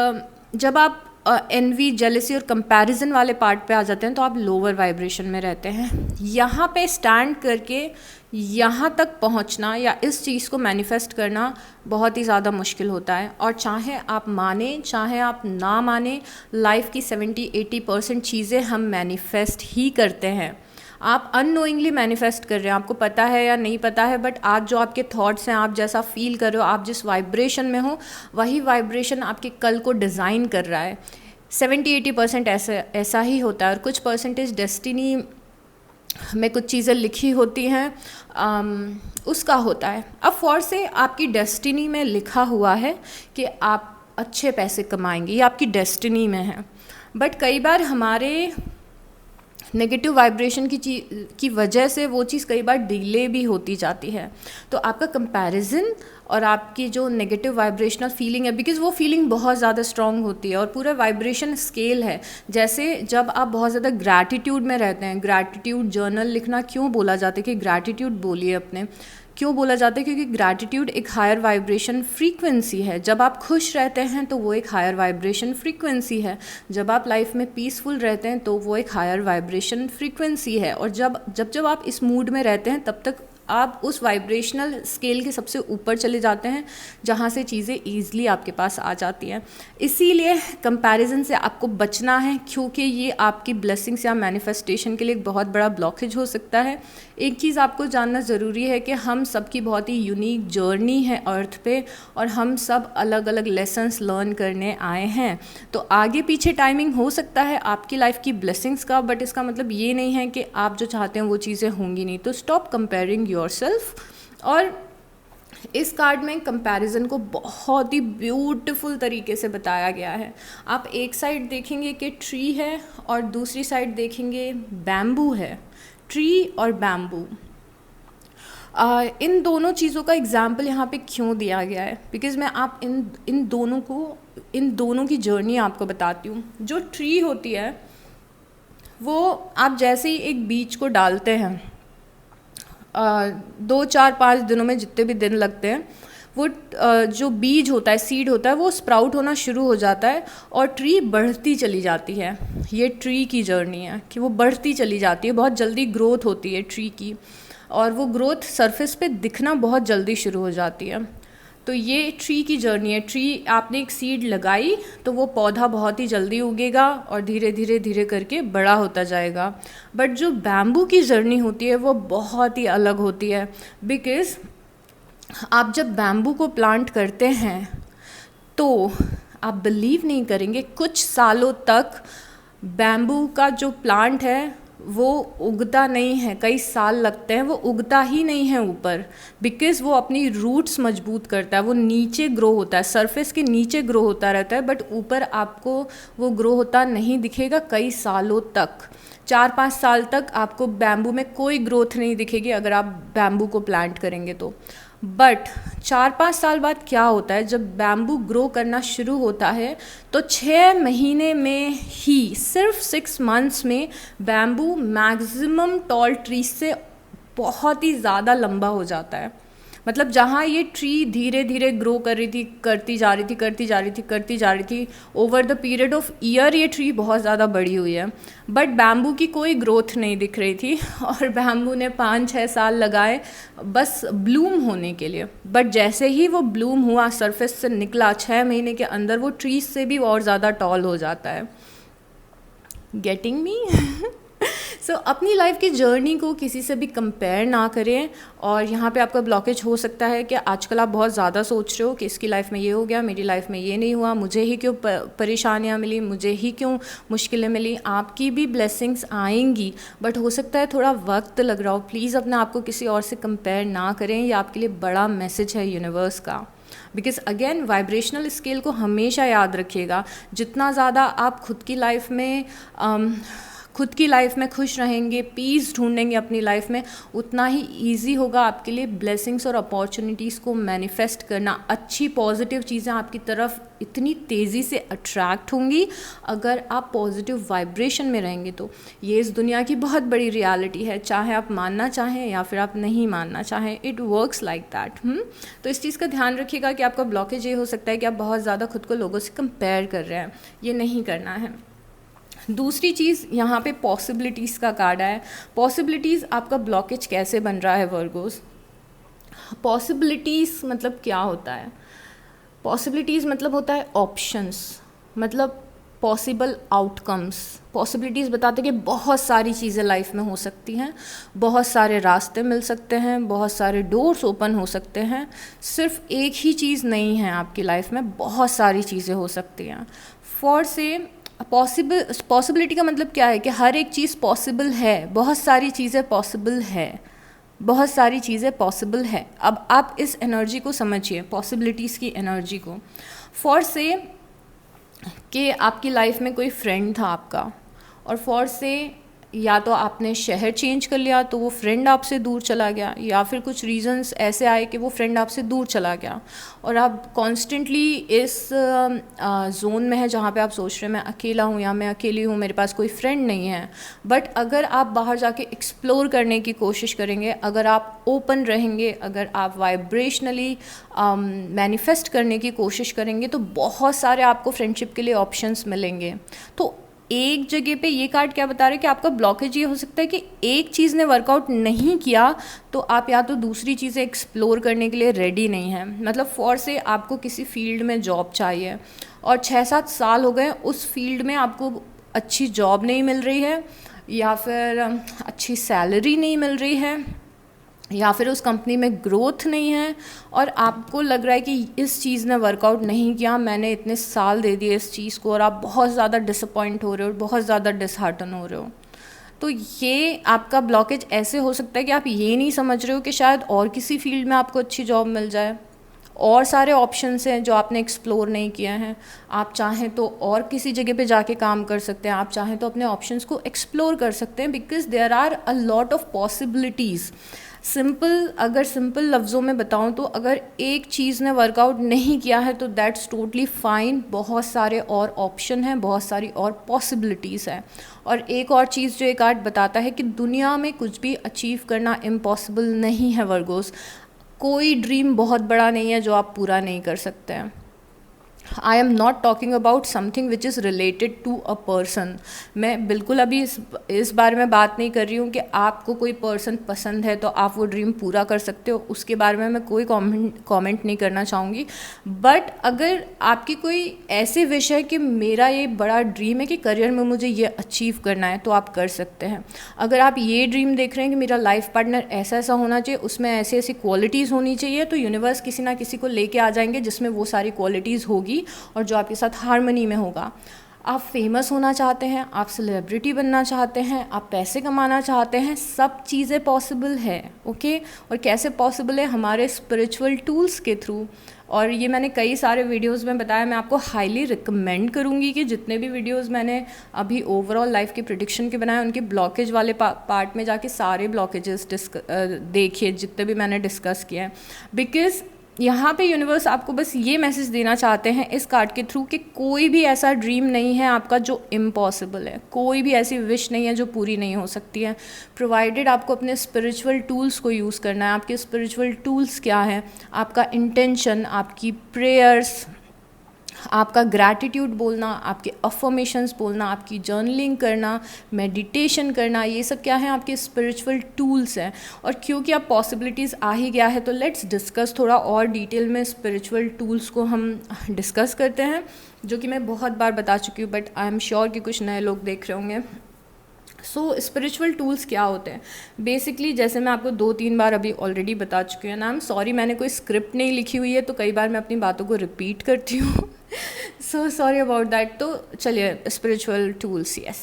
जब आप एनवी, जेलसी और कंपैरिजन वाले पार्ट पे आ जाते हैं तो आप लोअर वाइब्रेशन में रहते हैं। यहाँ पे स्टैंड करके यहाँ तक पहुँचना या इस चीज़ को मैनिफेस्ट करना बहुत ही ज़्यादा मुश्किल होता है। और चाहे आप माने चाहे आप ना माने, लाइफ की 70-80% चीज़ें हम मैनिफेस्ट ही करते हैं। आप अननोइंगली मैनिफेस्ट कर रहे हैं, आपको पता है या नहीं पता है, बट आज जो आपके थॉट्स हैं, आप जैसा फील कर रहे हो, आप जिस वाइब्रेशन में हो, वही वाइब्रेशन आपके कल को डिज़ाइन कर रहा है। 70-80% ऐसा ही होता है, और कुछ परसेंटेज डेस्टिनी में कुछ चीज़ें लिखी होती हैं, उसका होता है। अब फॉर से आपकी डेस्टिनी में लिखा हुआ है कि आप अच्छे पैसे कमाएंगे, ये आपकी डेस्टिनी में है। बट कई बार हमारे नेगेटिव वाइब्रेशन की वजह से वो चीज़ कई बार डिले भी होती जाती है। तो आपका कंपैरिजन और आपकी जो नेगेटिव वाइब्रेशनल फीलिंग है, बिकॉज़ वो फीलिंग बहुत ज़्यादा स्ट्रॉन्ग होती है और पूरा वाइब्रेशन स्केल है। जैसे जब आप बहुत ज़्यादा ग्रैटिट्यूड में रहते हैं, ग्रैटिट्यूड जर्नल लिखना क्यों बोला जाता है कि ग्रैटिट्यूड बोलिए अपने, क्यों बोला जाता है? क्योंकि ग्रैटिट्यूड एक हायर वाइब्रेशन फ्रीक्वेंसी है। जब आप खुश रहते हैं तो वो एक हायर वाइब्रेशन फ्रीक्वेंसी है। जब आप लाइफ में पीसफुल रहते हैं तो वो एक हायर वाइब्रेशन फ्रीक्वेंसी है। और जब आप इस मूड में रहते हैं तब तक आप उस वाइब्रेशनल स्केल के सबसे ऊपर चले जाते हैं, जहाँ से चीज़ें ईज़िली आपके पास आ जाती हैं। इसीलिए कंपैरिजन से आपको बचना है, क्योंकि ये आपकी ब्लेसिंग्स या मैनिफेस्टेशन के लिए एक बहुत बड़ा ब्लॉकेज हो सकता है। एक चीज़ आपको जानना ज़रूरी है कि हम सबकी बहुत ही यूनिक जर्नी है अर्थ पे, और हम सब अलग अलग लेसन्स लर्न करने आए हैं। तो आगे पीछे टाइमिंग हो सकता है आपकी लाइफ की ब्लेसिंग्स का, बट इसका मतलब ये नहीं है कि आप जो चाहते हैं वो चीज़ें होंगी नहीं। तो स्टॉप कंपेयरिंग योरसेल्फ। और इस कार्ड में कंपैरिजन को बहुत ही ब्यूटीफुल तरीके से बताया गया है। आप एक साइड देखेंगे कि ट्री है और दूसरी साइड देखेंगे बैम्बू है, ट्री और बैम्बू, इन दोनों चीज़ों का एग्जाम्पल यहाँ पे क्यों दिया गया है, बिकॉज़ मैं आप इन दोनों की जर्नी आपको बताती हूँ। जो ट्री होती है वो आप जैसे ही एक बीज को डालते हैं, 2 4 5 दिनों में जितने भी दिन लगते हैं, वो जो बीज होता है, सीड होता है, वो स्प्राउट होना शुरू हो जाता है और ट्री बढ़ती चली जाती है। ये ट्री की जर्नी है कि वो बढ़ती चली जाती है, बहुत जल्दी ग्रोथ होती है ट्री की, और वो ग्रोथ सरफेस पे दिखना बहुत जल्दी शुरू हो जाती है। तो ये ट्री की जर्नी है। ट्री, आपने एक सीड लगाई तो वो पौधा बहुत ही जल्दी उगेगा और धीरे धीरे धीरे करके बड़ा होता जाएगा। बट जो बैम्बू की जर्नी होती है वो बहुत ही अलग होती है, बिकॉज़ आप जब बैम्बू को प्लांट करते हैं तो आप बिलीव नहीं करेंगे, कुछ सालों तक बैम्बू का जो प्लांट है वो उगता नहीं है। कई साल लगते हैं, वो उगता ही नहीं है ऊपर, बिकॉज़ वो अपनी रूट्स मजबूत करता है, वो नीचे ग्रो होता है, सरफेस के नीचे ग्रो होता रहता है, बट ऊपर आपको वो ग्रो होता नहीं दिखेगा कई सालों तक। 4 5 साल तक आपको बैम्बू में कोई ग्रोथ नहीं दिखेगी अगर आप बैम्बू को प्लांट करेंगे तो। बट 4 5 साल बाद क्या होता है, जब बैम्बू ग्रो करना शुरू होता है तो 6 महीने में ही, सिर्फ 6 मंथ्स में बैम्बू मैक्सिमम टॉल ट्री से बहुत ही ज़्यादा लंबा हो जाता है। मतलब जहाँ ये ट्री धीरे धीरे ग्रो कर रही थी, करती जा रही थी, over the period of year ये ट्री बहुत ज़्यादा बड़ी हुई है, बट बैम्बू की कोई ग्रोथ नहीं दिख रही थी और बैम्बू ने 5 6 साल लगाए बस ब्लूम होने के लिए। बट जैसे ही वो ब्लूम हुआ, सरफेस से निकला, 6 महीने के अंदर वो ट्री से भी और ज़्यादा टॉल हो जाता है। Getting me? सो अपनी लाइफ की जर्नी को किसी से भी कंपेयर ना करें। और यहाँ पे आपका ब्लॉकेज हो सकता है कि आजकल आप बहुत ज़्यादा सोच रहे हो कि इसकी लाइफ में ये हो गया, मेरी लाइफ में ये नहीं हुआ, मुझे ही क्यों परेशानियाँ मिली, मुझे ही क्यों मुश्किलें मिली। आपकी भी ब्लेसिंग्स आएंगी, बट हो सकता है थोड़ा वक्त लग रहा हो। प्लीज़ अपने आप को किसी और से कंपेयर ना करें, ये आपके लिए बड़ा मैसेज है यूनिवर्स का। बिकॉज अगेन वाइब्रेशनल स्केल को हमेशा याद रखिएगा, जितना ज़्यादा आप खुद की लाइफ में खुश रहेंगे, पीस ढूंढेंगे अपनी लाइफ में, उतना ही इजी होगा आपके लिए ब्लेसिंग्स और अपॉर्चुनिटीज़ को मैनिफेस्ट करना। अच्छी पॉजिटिव चीज़ें आपकी तरफ इतनी तेज़ी से अट्रैक्ट होंगी अगर आप पॉजिटिव वाइब्रेशन में रहेंगे। तो ये इस दुनिया की बहुत बड़ी रियलिटी है, चाहे आप मानना चाहें या फिर आप नहीं मानना चाहें, इट वर्क्स लाइक दैट। तो इस चीज़ का ध्यान रखिएगा कि आपका ब्लॉकेज ये हो सकता है कि आप बहुत ज़्यादा खुद को लोगों से कंपेयर कर रहे हैं, ये नहीं करना है। दूसरी चीज़ यहाँ पे पॉसिबिलिटीज़ का कार्ड है। पॉसिबिलिटीज़, आपका ब्लॉकेज कैसे बन रहा है वर्गोस? पॉसिबिलिटीज़ मतलब क्या होता है? पॉसिबिलिटीज़ मतलब होता है ऑप्शंस, मतलब पॉसिबल आउटकम्स। पॉसिबिलिटीज़ बताते हैं कि बहुत सारी चीज़ें लाइफ में हो सकती हैं, बहुत सारे रास्ते मिल सकते हैं, बहुत सारे डोर्स ओपन हो सकते हैं। सिर्फ एक ही चीज़ नहीं है आपकी लाइफ में, बहुत सारी चीज़ें हो सकती हैं। फॉर से पॉसिबिलिटी का मतलब क्या है कि हर एक चीज़ पॉसिबल है, बहुत सारी चीज़ें पॉसिबल है, बहुत सारी चीज़ें पॉसिबल है। अब आप इस एनर्जी को समझिए, पॉसिबिलिटीज़ की एनर्जी को। फॉर से कि आपकी लाइफ में कोई फ्रेंड था आपका, और फॉर से या तो आपने शहर चेंज कर लिया तो वो फ्रेंड आपसे दूर चला गया, या फिर कुछ रीजंस ऐसे आए कि वो फ्रेंड आपसे दूर चला गया, और आप कॉन्स्टेंटली इस जोन में है जहाँ पे आप सोच रहे हैं मैं अकेला हूँ या मैं अकेली हूँ, मेरे पास कोई फ्रेंड नहीं है। बट अगर आप बाहर जाके एक्सप्लोर करने की कोशिश करेंगे, अगर आप ओपन रहेंगे, अगर आप वाइब्रेशनली मैनिफेस्ट करने की कोशिश करेंगे, तो बहुत सारे आपको फ्रेंडशिप के लिए ऑप्शंस मिलेंगे। तो एक जगह पे ये कार्ड क्या बता रहे हैं कि आपका ब्लॉकेज ये हो सकता है कि एक चीज़ ने वर्कआउट नहीं किया तो आप या तो दूसरी चीज़ें एक्सप्लोर करने के लिए रेडी नहीं हैं। मतलब फॉर से आपको किसी फील्ड में जॉब चाहिए और 6 7 साल हो गए उस फील्ड में आपको अच्छी जॉब नहीं मिल रही है, या फिर अच्छी सैलरी नहीं मिल रही है, या फिर उस कंपनी में ग्रोथ नहीं है, और आपको लग रहा है कि इस चीज़ ने वर्कआउट नहीं किया, मैंने इतने साल दे दिए इस चीज़ को, और आप बहुत ज़्यादा डिसअपॉइंट हो रहे हो, बहुत ज़्यादा डिसहार्टन हो रहे हो। तो ये आपका ब्लॉकेज ऐसे हो सकता है कि आप ये नहीं समझ रहे हो कि शायद और किसी फील्ड में आपको अच्छी जॉब मिल जाए, और सारे ऑप्शंस हैं जो आपने एक्सप्लोर नहीं किए हैं। आप चाहें तो और किसी जगह पे जाके काम कर सकते हैं, आप चाहें तो अपने ऑप्शंस को एक्सप्लोर कर सकते हैं, because there are a lot of possibilities. अगर सिंपल लफ्ज़ों में बताऊं तो अगर एक चीज़ ने वर्कआउट नहीं किया है तो दैट्स टोटली फाइन, बहुत सारे और ऑप्शन हैं, बहुत सारी और पॉसिबिलिटीज़ हैं। और एक और चीज़ जो एक आर्ट बताता है कि दुनिया में कुछ भी अचीव करना इम्पॉसिबल नहीं है वर्गोस। कोई ड्रीम बहुत बड़ा नहीं है जो आप पूरा नहीं कर सकते हैं। I am not talking about something which is related to a person. मैं बिल्कुल अभी इस बारे में बात नहीं कर रही हूँ कि आपको कोई पर्सन पसंद है तो आप वो ड्रीम पूरा कर सकते हो, उसके बारे में मैं कोई कमेंट नहीं करना चाहूँगी। बट अगर आपकी कोई ऐसे विश है कि मेरा ये बड़ा ड्रीम है कि करियर में मुझे ये अचीव करना है, तो आप कर सकते हैं। अगर आप ये ड्रीम देख रहे हैं कि मेरा लाइफ पार्टनर ऐसा ऐसा होना चाहिए, उसमें ऐसी ऐसी क्वालिटीज़ होनी चाहिए, तो यूनिवर्स किसी ना किसी को लेके आ जाएंगे जिसमें वो सारी क्वालिटीज़ होगी और जो आपके साथ हार्मनी में होगा। आप फेमस होना चाहते हैं, आप सेलिब्रिटी बनना चाहते हैं, आप पैसे कमाना चाहते हैं, सब चीज़ें पॉसिबल है। ओके, और कैसे पॉसिबल है? हमारे स्पिरिचुअल टूल्स के थ्रू। और ये मैंने कई सारे वीडियोस में बताया, मैं आपको हाईली रिकमेंड करूँगी कि जितने भी वीडियोस मैंने अभी ओवरऑल लाइफ के प्रेडिक्शन के बनाए, उनके ब्लॉकेज वाले पार्ट में जाके सारे ब्लॉकेजेस देखिए जितने भी मैंने डिस्कस किए हैं। बिकॉज यहाँ पे यूनिवर्स आपको बस ये मैसेज देना चाहते हैं इस कार्ड के थ्रू कि कोई भी ऐसा ड्रीम नहीं है आपका जो इम्पॉसिबल है, कोई भी ऐसी विश नहीं है जो पूरी नहीं हो सकती है, प्रोवाइडेड आपको अपने स्पिरिचुअल टूल्स को यूज़ करना है। आपके स्पिरिचुअल टूल्स क्या हैं? आपका इंटेंशन, आपकी प्रेयर्स, आपका ग्रैटिट्यूड बोलना, आपके अफर्मेशंस बोलना, आपकी जर्नलिंग करना, मेडिटेशन करना, ये सब क्या है? आपके स्पिरिचुअल टूल्स हैं। और क्योंकि अब पॉसिबिलिटीज़ आ ही गया है तो लेट्स डिस्कस थोड़ा और डिटेल में स्पिरिचुअल टूल्स को हम डिस्कस करते हैं, जो कि मैं बहुत बार बता चुकी हूँ, बट आई एम श्योर कि कुछ नए लोग देख रहे होंगे। सो स्पिरिचुअल टूल्स क्या होते हैं? बेसिकली जैसे मैं आपको 2-3 बार अभी ऑलरेडी बता चुकी हूँ ना, आई एम सॉरी, मैंने कोई स्क्रिप्ट नहीं लिखी हुई है तो कई बार मैं अपनी बातों को रिपीट करती हूँ, सो सॉरी अबाउट दैट। तो चलिए, स्पिरिचुअल टूल्स, यस।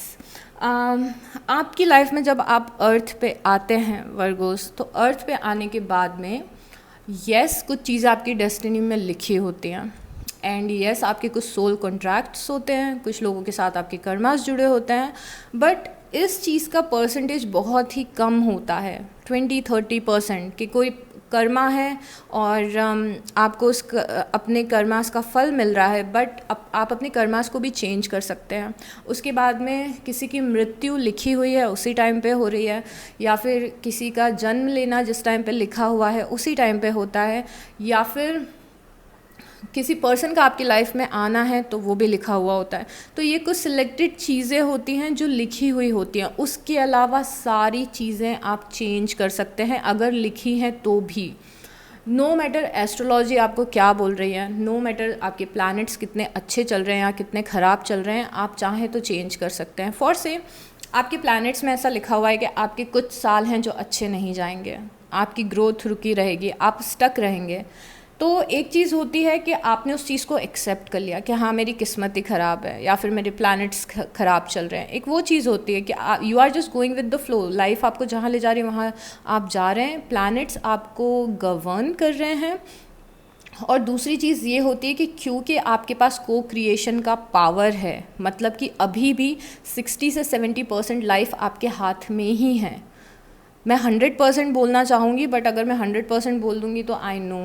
आपकी लाइफ में जब आप अर्थ पे आते हैं वर्गोस, तो अर्थ पे आने के बाद में यस कुछ चीज़ें आपकी डेस्टिनी में लिखी होती हैं, एंड यस आपके कुछ सोल कॉन्ट्रैक्ट्स होते हैं, कुछ लोगों के साथ आपके कर्मास जुड़े होते हैं, बट इस चीज़ का परसेंटेज बहुत ही कम होता है, 20-30% कि कोई कर्मा है और आपको अपने कर्मास का फल मिल रहा है, बट आप अपने कर्मास को भी चेंज कर सकते हैं। उसके बाद में किसी की मृत्यु लिखी हुई है उसी टाइम पे हो रही है, या फिर किसी का जन्म लेना जिस टाइम पे लिखा हुआ है उसी टाइम पे होता है, या फिर किसी पर्सन का आपकी लाइफ में आना है तो वो भी लिखा हुआ होता है। तो ये कुछ सिलेक्टेड चीज़ें होती हैं जो लिखी हुई होती हैं, उसके अलावा सारी चीज़ें आप चेंज कर सकते हैं अगर लिखी हैं तो भी। नो मैटर एस्ट्रोलॉजी आपको क्या बोल रही है, नो मैटर आपके प्लैनेट्स कितने अच्छे चल रहे हैं या कितने ख़राब चल रहे हैं, आप चाहें तो चेंज कर सकते हैं। फॉर से आपके प्लैनेट्स में ऐसा लिखा हुआ है कि आपके कुछ साल हैं जो अच्छे नहीं जाएंगे, आपकी ग्रोथ रुकी रहेगी, आप स्टक रहेंगे। तो एक चीज़ होती है कि आपने उस चीज़ को एक्सेप्ट कर लिया कि हाँ मेरी किस्मत ही ख़राब है या फिर मेरे प्लैनेट्स ख़राब चल रहे हैं। एक वो चीज़ होती है कि you are just going with the flow, life आपको जहाँ ले जा रही है वहाँ आप जा रहे हैं, प्लैनेट्स आपको गवर्न कर रहे हैं। और दूसरी चीज़ ये होती है कि क्योंकि आपके पास को क्रिएशन का पावर है, मतलब कि अभी भी 60 से 70% लाइफ आपके हाथ में ही है। मैं 100% बोलना चाहूँगी, बट अगर मैं 100% बोल दूँगी तो आई नो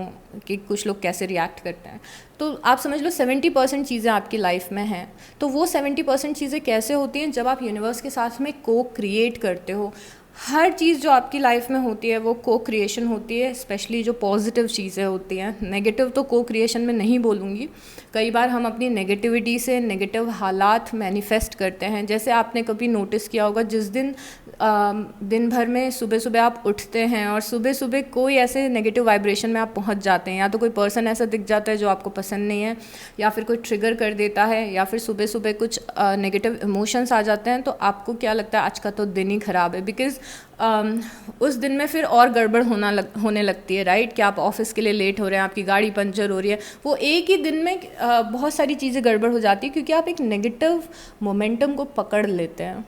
कि कुछ लोग कैसे रिएक्ट करते हैं। तो आप समझ लो 70% चीज़ें आपकी लाइफ में हैं। तो वो 70% चीज़ें कैसे होती हैं? जब आप यूनिवर्स के साथ में को क्रिएट करते हो। हर चीज़ जो आपकी लाइफ में होती है वो को क्रिएशन होती है, स्पेशली जो पॉजिटिव चीज़ें होती हैं। नेगेटिव तो को क्रिएशन में नहीं बोलूँगी। कई बार हम अपनी नेगेटिविटी से नेगेटिव हालात मैनिफेस्ट करते हैं। जैसे आपने कभी नोटिस किया होगा, जिस दिन भर में सुबह सुबह आप उठते हैं और सुबह सुबह कोई ऐसे नेगेटिव वाइब्रेशन में आप पहुंच जाते हैं, या तो कोई पर्सन ऐसा दिख जाता है जो आपको पसंद नहीं है, या फिर कोई ट्रिगर कर देता है, या फिर सुबह सुबह कुछ नेगेटिव इमोशंस आ जाते हैं, तो आपको क्या लगता है आज का तो दिन ही ख़राब है। बिकॉज़ उस दिन में फिर और गड़बड़ होने लगती है, राइट? कि आप ऑफिस के लिए लेट हो रहे हैं, आपकी गाड़ी पंचर हो रही है, वो एक ही दिन में बहुत सारी चीज़ें गड़बड़ हो जाती है क्योंकि आप एक नेगेटिव मोमेंटम को पकड़ लेते हैं।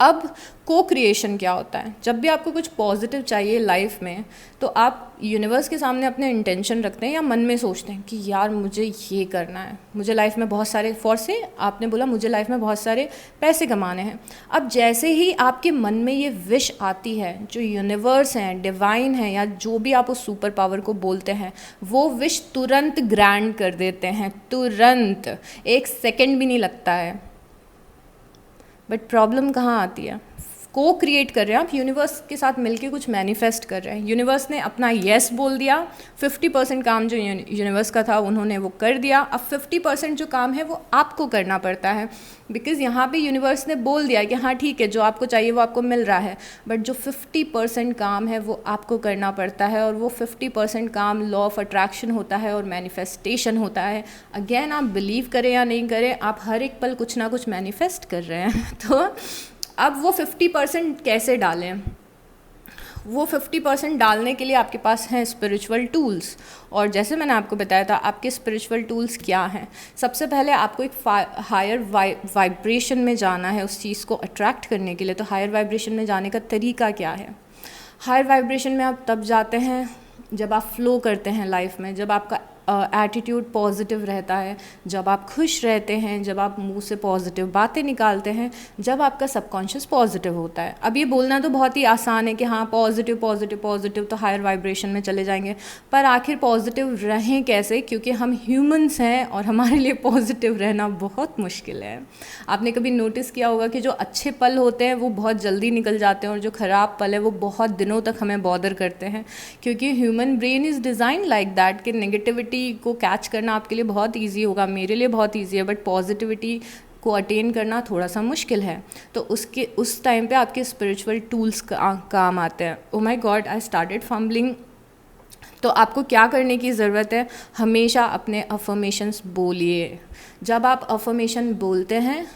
अब को क्रिएशन क्या होता है, जब भी आपको कुछ पॉजिटिव चाहिए लाइफ में तो आप यूनिवर्स के सामने अपने इंटेंशन रखते हैं या मन में सोचते हैं कि यार मुझे ये करना है, मुझे लाइफ में बहुत सारे से आपने बोला मुझे लाइफ में बहुत सारे पैसे कमाने हैं। अब जैसे ही आपके मन में ये विश आती है, जो यूनिवर्स हैं, डिवाइन है, या जो भी आप उस सुपर पावर को बोलते हैं, वो विश तुरंत ग्रांट कर देते हैं, तुरंत, 1 सेकंड भी नहीं लगता है। बट प्रॉब्लम कहाँ आती है, को क्रिएट कर रहे हैं आप, यूनिवर्स के साथ मिलके कुछ मैनिफेस्ट कर रहे हैं। यूनिवर्स ने अपना येस बोल दिया, 50% काम जो यूनिवर्स का था उन्होंने वो कर दिया। अब 50% जो काम है वो आपको करना पड़ता है, बिकॉज़ यहाँ पे यूनिवर्स ने बोल दिया कि हाँ ठीक है, जो आपको चाहिए वो आपको मिल रहा है, बट जो 50% काम है वो आपको करना पड़ता है। और वो 50% काम लॉ ऑफ अट्रैक्शन होता है और मैनिफेस्टेशन होता है। अगेन, आप बिलीव करें या नहीं करें, आप हर एक पल कुछ ना कुछ मैनिफेस्ट कर रहे हैं। तो अब वो 50% कैसे डालें, वो 50% डालने के लिए आपके पास हैं स्पिरिचुअल टूल्स। और जैसे मैंने आपको बताया था, आपके स्पिरिचुअल टूल्स क्या हैं। सबसे पहले आपको एक हायर वाइब्रेशन में जाना है उस चीज़ को अट्रैक्ट करने के लिए। तो हायर वाइब्रेशन में जाने का तरीका क्या है? हायर वाइब्रेशन में आप तब जाते हैं जब आप फ्लो करते हैं लाइफ में, जब आपका एटीट्यूड पॉजिटिव रहता है, जब आप खुश रहते हैं, जब आप मुंह से पॉजिटिव बातें निकालते हैं, जब आपका सबकॉन्शियस पॉजिटिव होता है। अब ये बोलना तो बहुत ही आसान है कि हाँ पॉजिटिव पॉजिटिव पॉजिटिव, तो हायर वाइब्रेशन में चले जाएंगे, पर आखिर पॉजिटिव रहें कैसे? क्योंकि हम ह्यूमंस हैं और हमारे लिए पॉजिटिव रहना बहुत मुश्किल है। आपने कभी नोटिस किया होगा कि जो अच्छे पल होते हैं वो बहुत जल्दी निकल जाते हैं और जो ख़राब पल है वो बहुत दिनों तक हमें बॉदर करते हैं, क्योंकि human brain is design like that कि नेगेटिविटी को कैच करना आपके लिए बहुत इजी होगा, मेरे लिए बहुत इजी है, बट पॉजिटिविटी को अटेन करना थोड़ा सा मुश्किल है। तो उस टाइम पे आपके स्पिरिचुअल टूल्स काम आते हैं। ओ my God, I started fumbling. तो आपको क्या करने की ज़रूरत है? हमेशा अपने अफर्मेशंस बोलिए। जब आप अफर्मेशन बोलते हैं,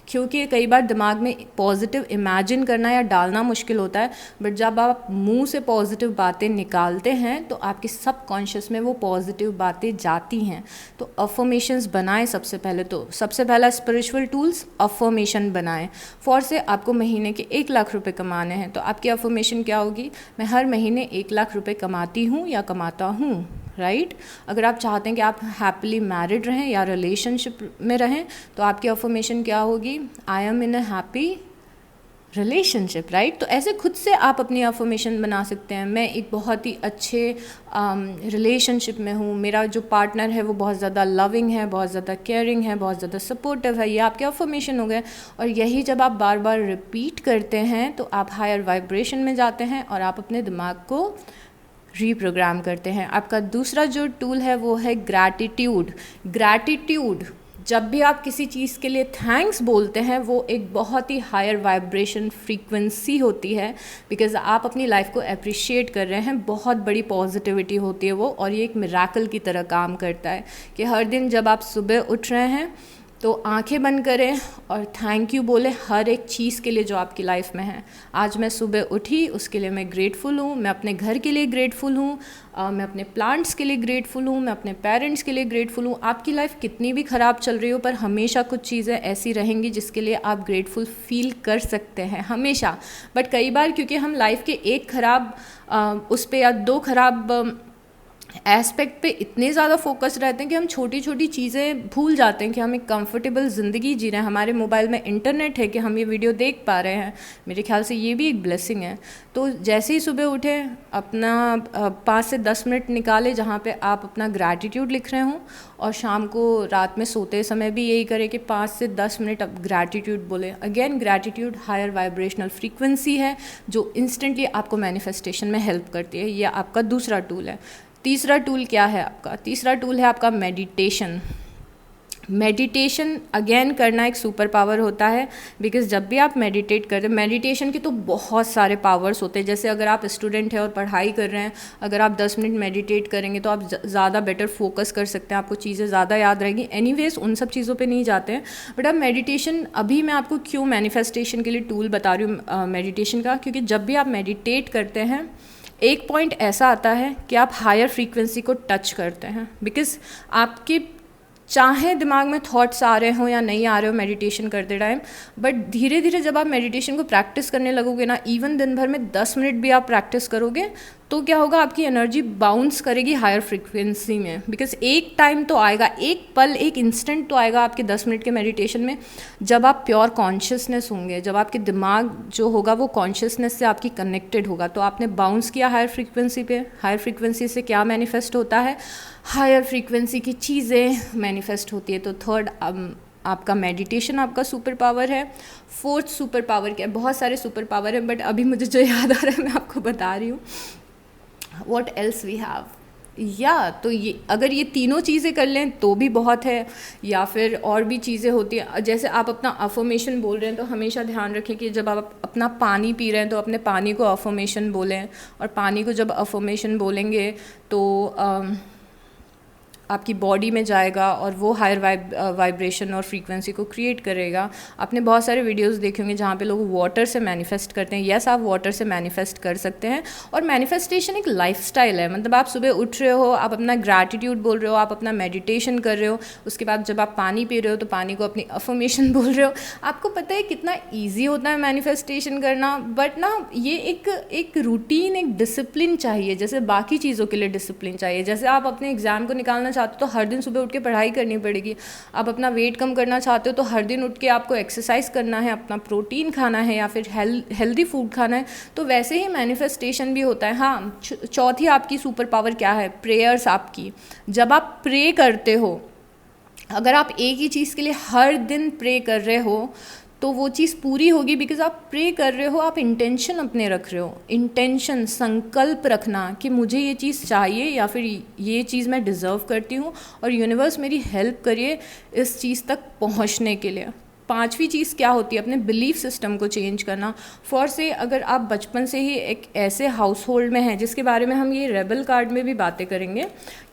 क्योंकि कई बार दिमाग में पॉजिटिव इमेजिन करना या डालना मुश्किल होता है, बट जब आप मुंह से पॉजिटिव बातें निकालते हैं तो आपके सबकॉन्शियस में वो पॉजिटिव बातें जाती हैं। तो अफर्मेशंस बनाएं सबसे पहले। तो सबसे पहला स्पिरिचुअल टूल्स, अफर्मेशन बनाएं। फॉर से आपको महीने के 1 लाख रुपए कमाने हैं, तो आपकी अफर्मेशन क्या होगी? मैं हर महीने 1 लाख रुपए कमाती हूँ या कमाता हूँ, राइट। अगर आप चाहते हैं कि आप हैप्पीली मैरिड रहें या रिलेशनशिप में रहें, तो आपकी अफर्मेशन क्या होगी? I am in a happy relationship, right. तो ऐसे खुद से आप अपनी अफर्मेशन बना सकते हैं। मैं एक बहुत ही अच्छे रिलेशनशिप में हूँ, मेरा जो पार्टनर है वो बहुत ज़्यादा लविंग है, बहुत ज़्यादा केयरिंग है, बहुत ज़्यादा सपोर्टिव है। ये आपके अफर्मेशन हो गए। और यही जब आप बार बार रिपीट करते हैं तो आप हायर वाइब्रेशन में जाते हैं और आप अपने दिमाग को रीप्रोग्राम करते हैं। आपका दूसरा जो टूल है वो है ग्रैटिट्यूड। ग्रैटिट्यूड, जब भी आप किसी चीज़ के लिए थैंक्स बोलते हैं, वो एक बहुत ही हायर वाइब्रेशन फ्रीक्वेंसी होती है, बिकॉज़ आप अपनी लाइफ को अप्रिशिएट कर रहे हैं। बहुत बड़ी पॉजिटिविटी होती है वो, और ये एक मिरेकल की तरह काम करता है कि हर दिन जब आप सुबह उठ रहे हैं तो आंखें बंद करें और थैंक यू बोलें हर एक चीज़ के लिए जो आपकी लाइफ में है। आज मैं सुबह उठी, उसके लिए मैं ग्रेटफुल हूँ। मैं अपने घर के लिए ग्रेटफुल हूँ, मैं अपने प्लांट्स के लिए ग्रेटफुल हूँ, मैं अपने पेरेंट्स के लिए ग्रेटफुल हूँ। आपकी लाइफ कितनी भी ख़राब चल रही हो, पर हमेशा कुछ चीज़ें ऐसी रहेंगी जिसके लिए आप ग्रेटफुल फील कर सकते हैं, हमेशा। बट कई बार क्योंकि हम लाइफ के एक ख़राब उस पर या 2 ख़राब एस्पेक्ट पे इतने ज़्यादा फोकस रहते हैं कि हम छोटी छोटी चीज़ें भूल जाते हैं कि हम एक कंफर्टेबल ज़िंदगी जी रहे हैं। हमारे मोबाइल में इंटरनेट है कि हम ये वीडियो देख पा रहे हैं, मेरे ख्याल से ये भी एक ब्लेसिंग है। तो जैसे ही सुबह उठे, अपना 5 से 10 मिनट निकाले जहाँ पे आप अपना ग्रैटिट्यूड लिख रहे हों, और शाम को रात में सोते समय भी यही करें कि 5 से 10 मिनट अब ग्रैटिट्यूड बोले। Again, gratitude higher vibrational frequency है जो इंस्टेंटली आपको मैनिफेस्टेशन में हेल्प करती है। ये आपका दूसरा टूल है। तीसरा टूल क्या है आपका? तीसरा टूल है आपका मेडिटेशन। मेडिटेशन अगेन करना एक सुपर पावर होता है, बिकॉज़ जब भी आप मेडिटेट करते हैं, मेडिटेशन के तो बहुत सारे पावर्स होते हैं। जैसे अगर आप स्टूडेंट हैं और पढ़ाई कर रहे हैं, अगर आप 10 मिनट मेडिटेट करेंगे तो आप ज़्यादा बेटर फोकस कर सकते हैं, आपको चीज़ें ज़्यादा याद रहेंगी। एनीवेज, उन सब चीज़ों पे नहीं जाते हैं, बट अब मेडिटेशन, अभी मैं आपको क्यों मैनिफेस्टेशन के लिए टूल बता रही हूँ मेडिटेशन का, क्योंकि जब भी आप मेडिटेट करते हैं एक पॉइंट ऐसा आता है कि आप हायर फ्रीक्वेंसी को टच करते हैं, बिकॉज़ आपके चाहे दिमाग में थॉट्स आ रहे हो या नहीं आ रहे हो मेडिटेशन करते टाइम, बट धीरे धीरे जब आप मेडिटेशन को प्रैक्टिस करने लगोगे ना, इवन दिन भर में 10 मिनट भी आप प्रैक्टिस करोगे तो क्या होगा, आपकी एनर्जी बाउंस करेगी हायर फ्रीक्वेंसी में। बिकॉज एक टाइम तो आएगा, एक पल, एक इंस्टेंट तो आएगा आपके 10 मिनट के मेडिटेशन में जब आप प्योर कॉन्शियसनेस होंगे, जब आपके दिमाग जो होगा वो कॉन्शियसनेस से आपकी कनेक्टेड होगा। तो आपने बाउंस किया हायर फ्रीक्वेंसी पे, हायर फ्रीक्वेंसी से क्या मैनिफेस्ट होता है, हायर फ्रीक्वेंसी की चीज़ें मैनिफेस्ट होती है। तो थर्ड आपका मेडिटेशन आपका सुपर पावर है। फोर्थ सुपर पावर क्या है, बहुत सारे सुपर पावर है बट अभी मुझे जो याद आ रहा है मैं आपको बता रही हूँ। What else we have? तो ये अगर ये तीनों चीज़ें कर लें तो भी बहुत है, या फिर और भी चीज़ें होती हैं। जैसे आप अपना अफर्मेशन बोल रहे हैं तो हमेशा ध्यान रखें कि जब आप अपना पानी पी रहे हैं तो अपने पानी को अफर्मेशन बोलें, और पानी को जब अफर्मेशन बोलेंगे तो आपकी बॉडी में जाएगा और वो हायर वाइब्रेशन और फ्रीक्वेंसी को क्रिएट करेगा। आपने बहुत सारे वीडियोस देखे होंगे जहाँ पे लोग वाटर से मैनिफेस्ट करते हैं। यस, आप वाटर से मैनिफेस्ट कर सकते हैं, और मैनिफेस्टेशन एक लाइफस्टाइल है। मतलब आप सुबह उठ रहे हो, आप अपना ग्रैटिट्यूड बोल रहे हो, आप अपना मेडिटेशन कर रहे हो, उसके बाद जब आप पानी पी रहे हो तो पानी को अपनी अफर्मेशन बोल रहे हो। आपको पता है कितना ईजी होता है मैनिफेस्टेशन करना, बट ना ये एक रूटीन, एक डिसिप्लिन चाहिए, जैसे बाकी चीज़ों के लिए डिसिप्लिन चाहिए। जैसे आप अपने एग्जाम को निकालना चाहते हो तो हर दिन सुबह उठ के पढ़ाई करनी पड़ेगी। आप अपना वेट कम करना चाहते हो तो हर दिन उठ के आपको एक्सरसाइज करना है, अपना प्रोटीन खाना है या फिर हेल्दी फूड खाना है। तो वैसे ही मैनिफेस्टेशन भी होता है। हाँ, चौथी आपकी सुपर पावर क्या है, प्रेयर्स आपकी। जब आप प्रे करते हो, अगर आप एक ही चीज़ के लिए हर दिन प्रे कर रहे हो तो वो चीज़ पूरी होगी, बिकॉज आप प्रे कर रहे हो, आप इंटेंशन अपने रख रहे हो। इंटेंशन, संकल्प रखना कि मुझे ये चीज़ चाहिए या फिर ये चीज़ मैं डिज़र्व करती हूँ और यूनिवर्स मेरी हेल्प करिए इस चीज़ तक पहुँचने के लिए। पांचवी चीज़ क्या होती है, अपने बिलीफ सिस्टम को चेंज करना। फॉर से अगर आप बचपन से ही एक ऐसे हाउस होल्ड में हैं, जिसके बारे में हम ये रेबल कार्ड में भी बातें करेंगे,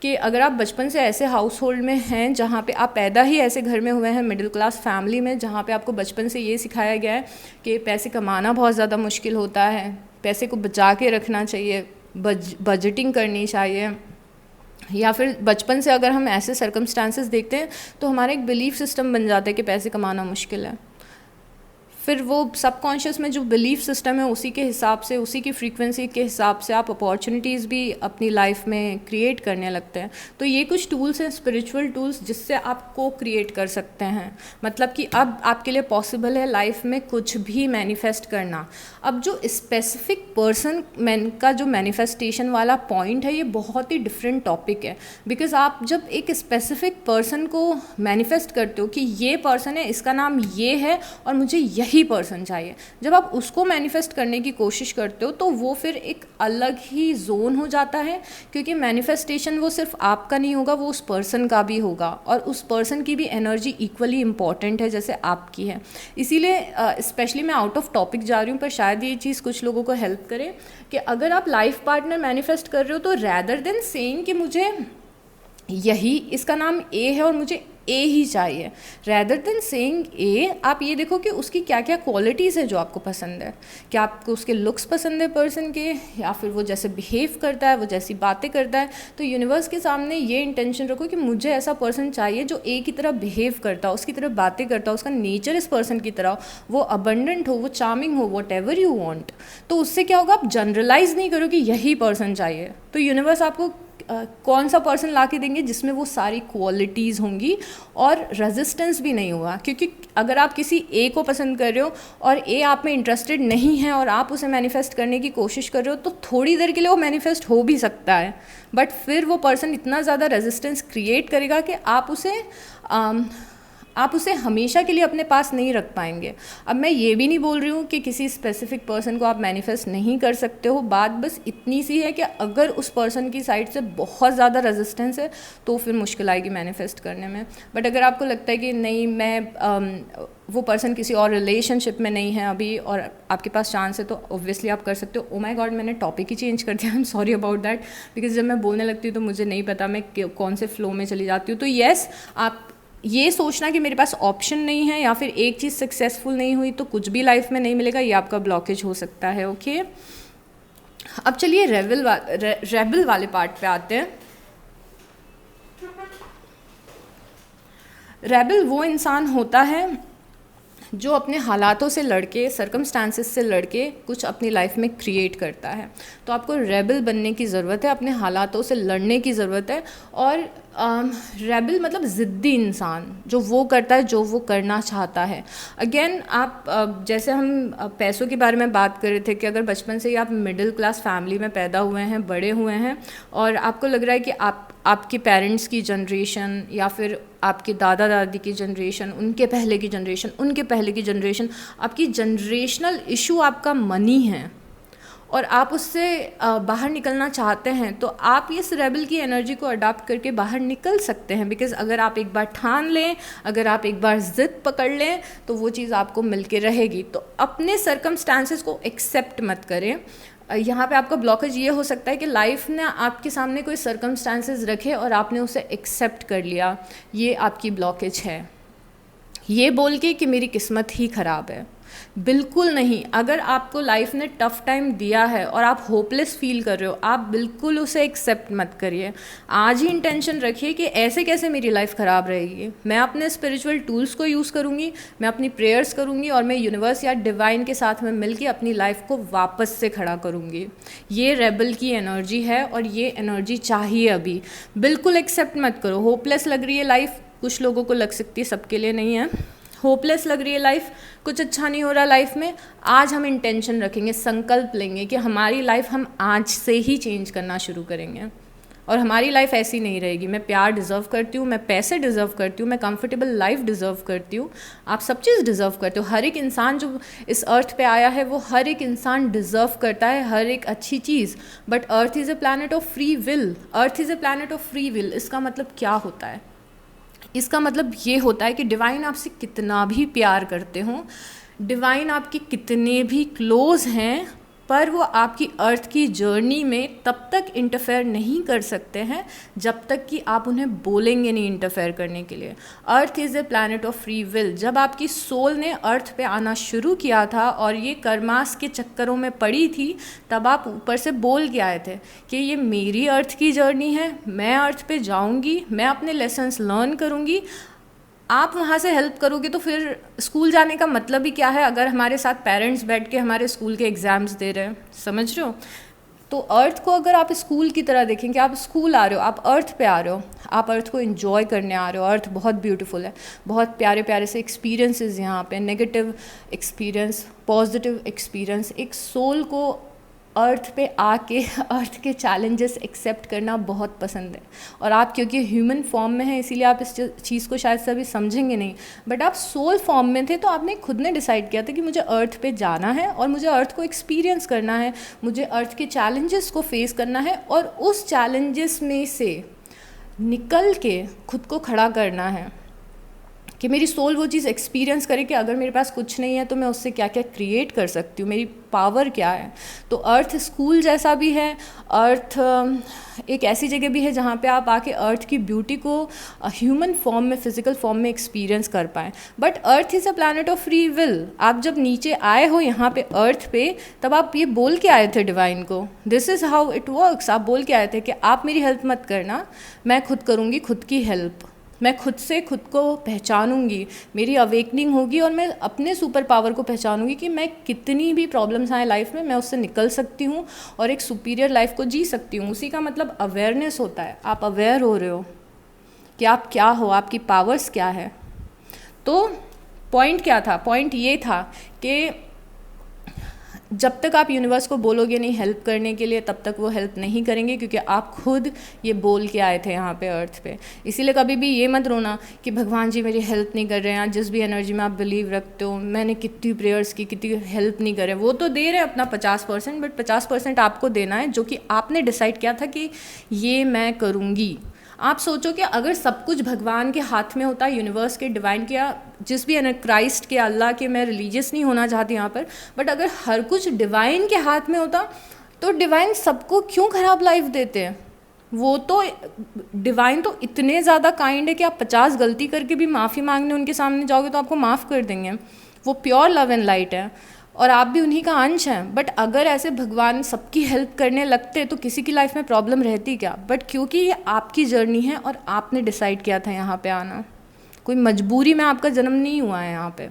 कि अगर आप बचपन से ऐसे हाउस होल्ड में हैं जहाँ पे आप पैदा ही ऐसे घर में हुए हैं, मिडिल क्लास फैमिली में, जहाँ पे आपको बचपन से ये सिखाया गया है कि पैसे कमाना बहुत ज़्यादा मुश्किल होता है, पैसे को बचा के रखना चाहिए, बजटिंग करनी चाहिए, या फिर बचपन से अगर हम ऐसे सर्कमस्टांसेस देखते हैं तो हमारा एक बिलीफ सिस्टम बन जाता है कि पैसे कमाना मुश्किल है। फिर वो सबकॉन्शियस में जो बिलीफ सिस्टम है उसी के हिसाब से, उसी की फ्रीक्वेंसी के हिसाब से आप अपॉर्चुनिटीज़ भी अपनी लाइफ में क्रिएट करने लगते हैं। तो ये कुछ टूल्स हैं, स्पिरिचुअल टूल्स, जिससे आप को क्रिएट कर सकते हैं। मतलब कि अब आपके लिए पॉसिबल है लाइफ में कुछ भी मैनिफेस्ट करना। अब जो स्पेसिफिक पर्सन का जो मैनिफेस्टेशन वाला पॉइंट है, ये बहुत ही डिफरेंट टॉपिक है। बिकॉज आप जब एक स्पेसिफिक पर्सन को मैनिफेस्ट करते हो कि ये पर्सन है, इसका नाम ये है और मुझे यही पर्सन चाहिए, जब आप उसको मैनिफेस्ट करने की कोशिश करते हो तो वो फिर एक अलग ही जोन हो जाता है। क्योंकि मैनिफेस्टेशन वो सिर्फ आपका नहीं होगा, वो उस पर्सन का भी होगा, और उस पर्सन की भी एनर्जी इक्वली इंपॉर्टेंट है जैसे आपकी है। इसीलिए स्पेशली मैं आउट ऑफ टॉपिक जा रही हूँ, पर शायद ये चीज़ कुछ लोगों को हेल्प करे कि अगर आप लाइफ पार्टनर मैनिफेस्ट कर रहे हो तो रैदर देन सेइंग कि मुझे यही, इसका नाम ए है और मुझे ए ही चाहिए, रैदर देन सेइंग ए, आप ये देखो कि उसकी क्या क्या क्वालिटीज़ है जो आपको पसंद है। क्या आपको उसके लुक्स पसंद है पर्सन के, या फिर वो जैसे बिहेव करता है, वो जैसी बातें करता है। तो यूनिवर्स के सामने ये इंटेंशन रखो कि मुझे ऐसा पर्सन चाहिए जो ए की तरह बिहेव करता हो, उसकी तरह बातें करता हो, उसका नेचर इस पर्सन की तरह हो, वो अबंडेंट हो, वो चार्मिंग हो, वॉट एवर यू वॉन्ट। तो उससे क्या होगा, आप जनरलाइज नहीं करो कि यही पर्सन चाहिए। तो यूनिवर्स आपको कौन सा पर्सन ला के देंगे जिसमें वो सारी क्वालिटीज़ होंगी और रेजिस्टेंस भी नहीं होगा। क्योंकि अगर आप किसी ए को पसंद कर रहे हो और ए आप में इंटरेस्टेड नहीं है और आप उसे मैनिफेस्ट करने की कोशिश कर रहे हो, तो थोड़ी देर के लिए वो मैनिफेस्ट हो भी सकता है, बट फिर वो पर्सन इतना ज़्यादा रेजिस्टेंस क्रिएट करेगा कि आप उसे हमेशा के लिए अपने पास नहीं रख पाएंगे। अब मैं ये भी नहीं बोल रही हूँ कि किसी स्पेसिफिक पर्सन को आप मैनिफेस्ट नहीं कर सकते हो, बात बस इतनी सी है कि अगर उस पर्सन की साइड से बहुत ज़्यादा रेजिस्टेंस है तो फिर मुश्किल आएगी मैनिफेस्ट करने में। बट अगर आपको लगता है कि नहीं, वो पर्सन किसी और रिलेशनशिप में नहीं है अभी और आपके पास चांस है, तो ऑब्वियसली आप कर सकते हो। ओ माय गॉड, मैंने टॉपिक ही चेंज कर दिया, I am sorry about that, because जब मैं बोलने लगती हूँ तो मुझे नहीं पता मैं कौन से फ्लो में चली जाती हूँ। तो येस, आप ये सोचना कि मेरे पास ऑप्शन नहीं है या फिर एक चीज़ सक्सेसफुल नहीं हुई तो कुछ भी लाइफ में नहीं मिलेगा, ये आपका ब्लॉकेज हो सकता है। ओके, अब चलिए रेबल वाले पार्ट पे आते हैं। रेबल वो इंसान होता है जो अपने हालातों से लड़के, सर्कमस्टांसेस से लड़के कुछ अपनी लाइफ में क्रिएट करता है। तो आपको रेबल बनने की ज़रूरत है, अपने हालातों से लड़ने की ज़रूरत है। और रेबल मतलब ज़िद्दी इंसान, जो वो करता है जो वो करना चाहता है। अगेन आप जैसे हम पैसों के बारे में बात कर रहे थे कि अगर बचपन से ही आप मिडिल क्लास फैमिली में पैदा हुए हैं, बड़े हुए हैं, और आपको लग रहा है कि आपके पेरेंट्स की जनरेशन या फिर आपके दादा दादी की जनरेशन, उनके पहले की जनरेशन, उनके पहले की जनरेशन, आपकी जनरेशनल इशू आपका मनी है और आप उससे बाहर निकलना चाहते हैं, तो आप इस रेबल की एनर्जी को अडॉप्ट करके बाहर निकल सकते हैं। बिकॉज़ अगर आप एक बार ठान लें, अगर आप एक बार ज़िद पकड़ लें, तो वो चीज़ आपको मिल के रहेगी। तो अपने सर्कमस्टांसेस को एक्सेप्ट मत करें। यहाँ पे आपका ब्लॉकेज ये हो सकता है कि लाइफ ने आपके सामने कोई सर्कमस्टांसेस रखे और आपने उसे एक्सेप्ट कर लिया, ये आपकी ब्लॉकेज है। ये बोल के कि मेरी किस्मत ही ख़राब है, बिल्कुल नहीं। अगर आपको लाइफ ने टफ़ टाइम दिया है और आप होपलेस फील कर रहे हो, आप बिल्कुल उसे एक्सेप्ट मत करिए। आज ही इंटेंशन रखिए कि ऐसे कैसे मेरी लाइफ ख़राब रहेगी। मैं अपने स्पिरिचुअल टूल्स को यूज़ करूँगी, मैं अपनी प्रेयर्स करूँगी और मैं यूनिवर्स या डिवाइन के साथ में मिल के अपनी लाइफ को वापस से खड़ा करूँगी। ये रेबल की एनर्जी है और ये एनर्जी चाहिए अभी। बिल्कुल एक्सेप्ट मत करो। होपलेस लग रही है लाइफ, कुछ लोगों को लग सकती है, सबके लिए नहीं है। होपलेस लग रही है लाइफ, कुछ अच्छा नहीं हो रहा लाइफ में, आज हम इंटेंशन रखेंगे, संकल्प लेंगे कि हमारी लाइफ हम आज से ही चेंज करना शुरू करेंगे और हमारी लाइफ ऐसी नहीं रहेगी। मैं प्यार डिज़र्व करती हूँ, मैं पैसे डिज़र्व करती हूँ, मैं कंफर्टेबल लाइफ डिज़र्व करती हूँ। आप सब चीज़ डिज़र्व करते हो। हर एक इंसान जो इस अर्थ पे आया है, वो हर एक इंसान डिज़र्व करता है हर एक अच्छी चीज़। But Earth is a planet of free will. Earth is a planet of free will. इसका मतलब क्या होता है? इसका मतलब ये होता है कि डिवाइन आपसे कितना भी प्यार करते हो, डिवाइन आपके कितने भी क्लोज हैं, पर वो आपकी अर्थ की जर्नी में तब तक इंटरफेयर नहीं कर सकते हैं जब तक कि आप उन्हें बोलेंगे नहीं इंटरफेयर करने के लिए। Earth is a planet of free will. जब आपकी सोल ने अर्थ पे आना शुरू किया था और ये कर्मास के चक्करों में पड़ी थी, तब आप ऊपर से बोल के आए थे कि ये मेरी अर्थ की जर्नी है, मैं अर्थ पे जाऊंगी, मैं अपने लेसन्स लर्न करूंगी। आप वहाँ से हेल्प करोगे तो फिर स्कूल जाने का मतलब ही क्या है अगर हमारे साथ पेरेंट्स बैठ के हमारे स्कूल के एग्ज़ाम्स दे रहे हैं? समझ रहे हो? तो अर्थ को अगर आप स्कूल की तरह देखें कि आप स्कूल आ रहे हो, आप अर्थ पे आ रहे हो, आप अर्थ को एंजॉय करने आ रहे हो। अर्थ बहुत ब्यूटीफुल है, बहुत प्यारे प्यारे से एक्सपीरियंसेस यहाँ पे, नेगेटिव एक्सपीरियंस, पॉजिटिव एक्सपीरियंस। एक सोल को अर्थ पे आके अर्थ के चैलेंजेस एक्सेप्ट करना बहुत पसंद है। और आप क्योंकि ह्यूमन फॉर्म में हैं, इसीलिए आप इस चीज़ को शायद से अभी समझेंगे नहीं, बट आप सोल फॉर्म में थे तो आपने खुद ने डिसाइड किया था कि मुझे अर्थ पे जाना है और मुझे अर्थ को एक्सपीरियंस करना है, मुझे अर्थ के चैलेंजेस को फेस करना है और उस चैलेंजेस में से निकल के खुद को खड़ा करना है कि मेरी सोल वो चीज़ एक्सपीरियंस करे कि अगर मेरे पास कुछ नहीं है तो मैं उससे क्या क्या क्रिएट कर सकती हूँ, मेरी पावर क्या है। तो अर्थ स्कूल जैसा भी है, अर्थ एक ऐसी जगह भी है जहाँ पे आप आके अर्थ की ब्यूटी को ह्यूमन फॉर्म में, फिजिकल फॉर्म में एक्सपीरियंस कर पाएँ। But Earth is a planet of free will. आप जब नीचे आए हो यहाँ पे अर्थ पे, तब आप ये बोल के आए थे डिवाइन को, this is how it works. आप बोल के आए थे कि आप मेरी हेल्प मत करना, मैं खुद करूँगी खुद की हेल्प, मैं खुद से खुद को पहचानूंगी, मेरी अवेकनिंग होगी और मैं अपने सुपर पावर को पहचानूंगी कि मैं कितनी भी प्रॉब्लम्स आए लाइफ में, मैं उससे निकल सकती हूँ और एक सुपीरियर लाइफ को जी सकती हूँ। उसी का मतलब अवेयरनेस होता है। आप अवेयर हो रहे हो कि आप क्या हो, आपकी पावर्स क्या है। तो पॉइंट क्या था? पॉइंट ये था कि जब तक आप यूनिवर्स को बोलोगे नहीं हेल्प करने के लिए, तब तक वो हेल्प नहीं करेंगे, क्योंकि आप खुद ये बोल के आए थे यहाँ पे अर्थ पे। इसीलिए कभी भी ये मत रोना कि भगवान जी मेरी हेल्प नहीं कर रहे हैं। जिस भी एनर्जी में आप बिलीव रखते हो, मैंने कितनी प्रेयर्स की, कितनी हेल्प नहीं कर रहे। वो तो दे रहे हैं अपना 50%, बट 50% आपको देना है जो कि आपने डिसाइड किया था कि ये मैं करूँगी। आप सोचो कि अगर सब कुछ भगवान के हाथ में होता, यूनिवर्स के, डिवाइन के, या जिस भी क्राइस्ट के, अल्लाह के, मैं रिलीजियस नहीं होना चाहती यहाँ पर, बट अगर हर कुछ डिवाइन के हाथ में होता तो डिवाइन सबको क्यों ख़राब लाइफ देते हैं? वो तो डिवाइन तो इतने ज़्यादा काइंड है कि आप 50 गलती करके भी माफ़ी मांगने उनके सामने जाओगे तो आपको माफ़ कर देंगे। वो प्योर लव एंड लाइट है और आप भी उन्हीं का अंश हैं। बट अगर ऐसे भगवान सबकी हेल्प करने लगते तो किसी की लाइफ में प्रॉब्लम रहती क्या? बट क्योंकि ये आपकी जर्नी है और आपने डिसाइड किया था यहाँ पे आना, कोई मजबूरी में आपका जन्म नहीं हुआ है यहाँ पे।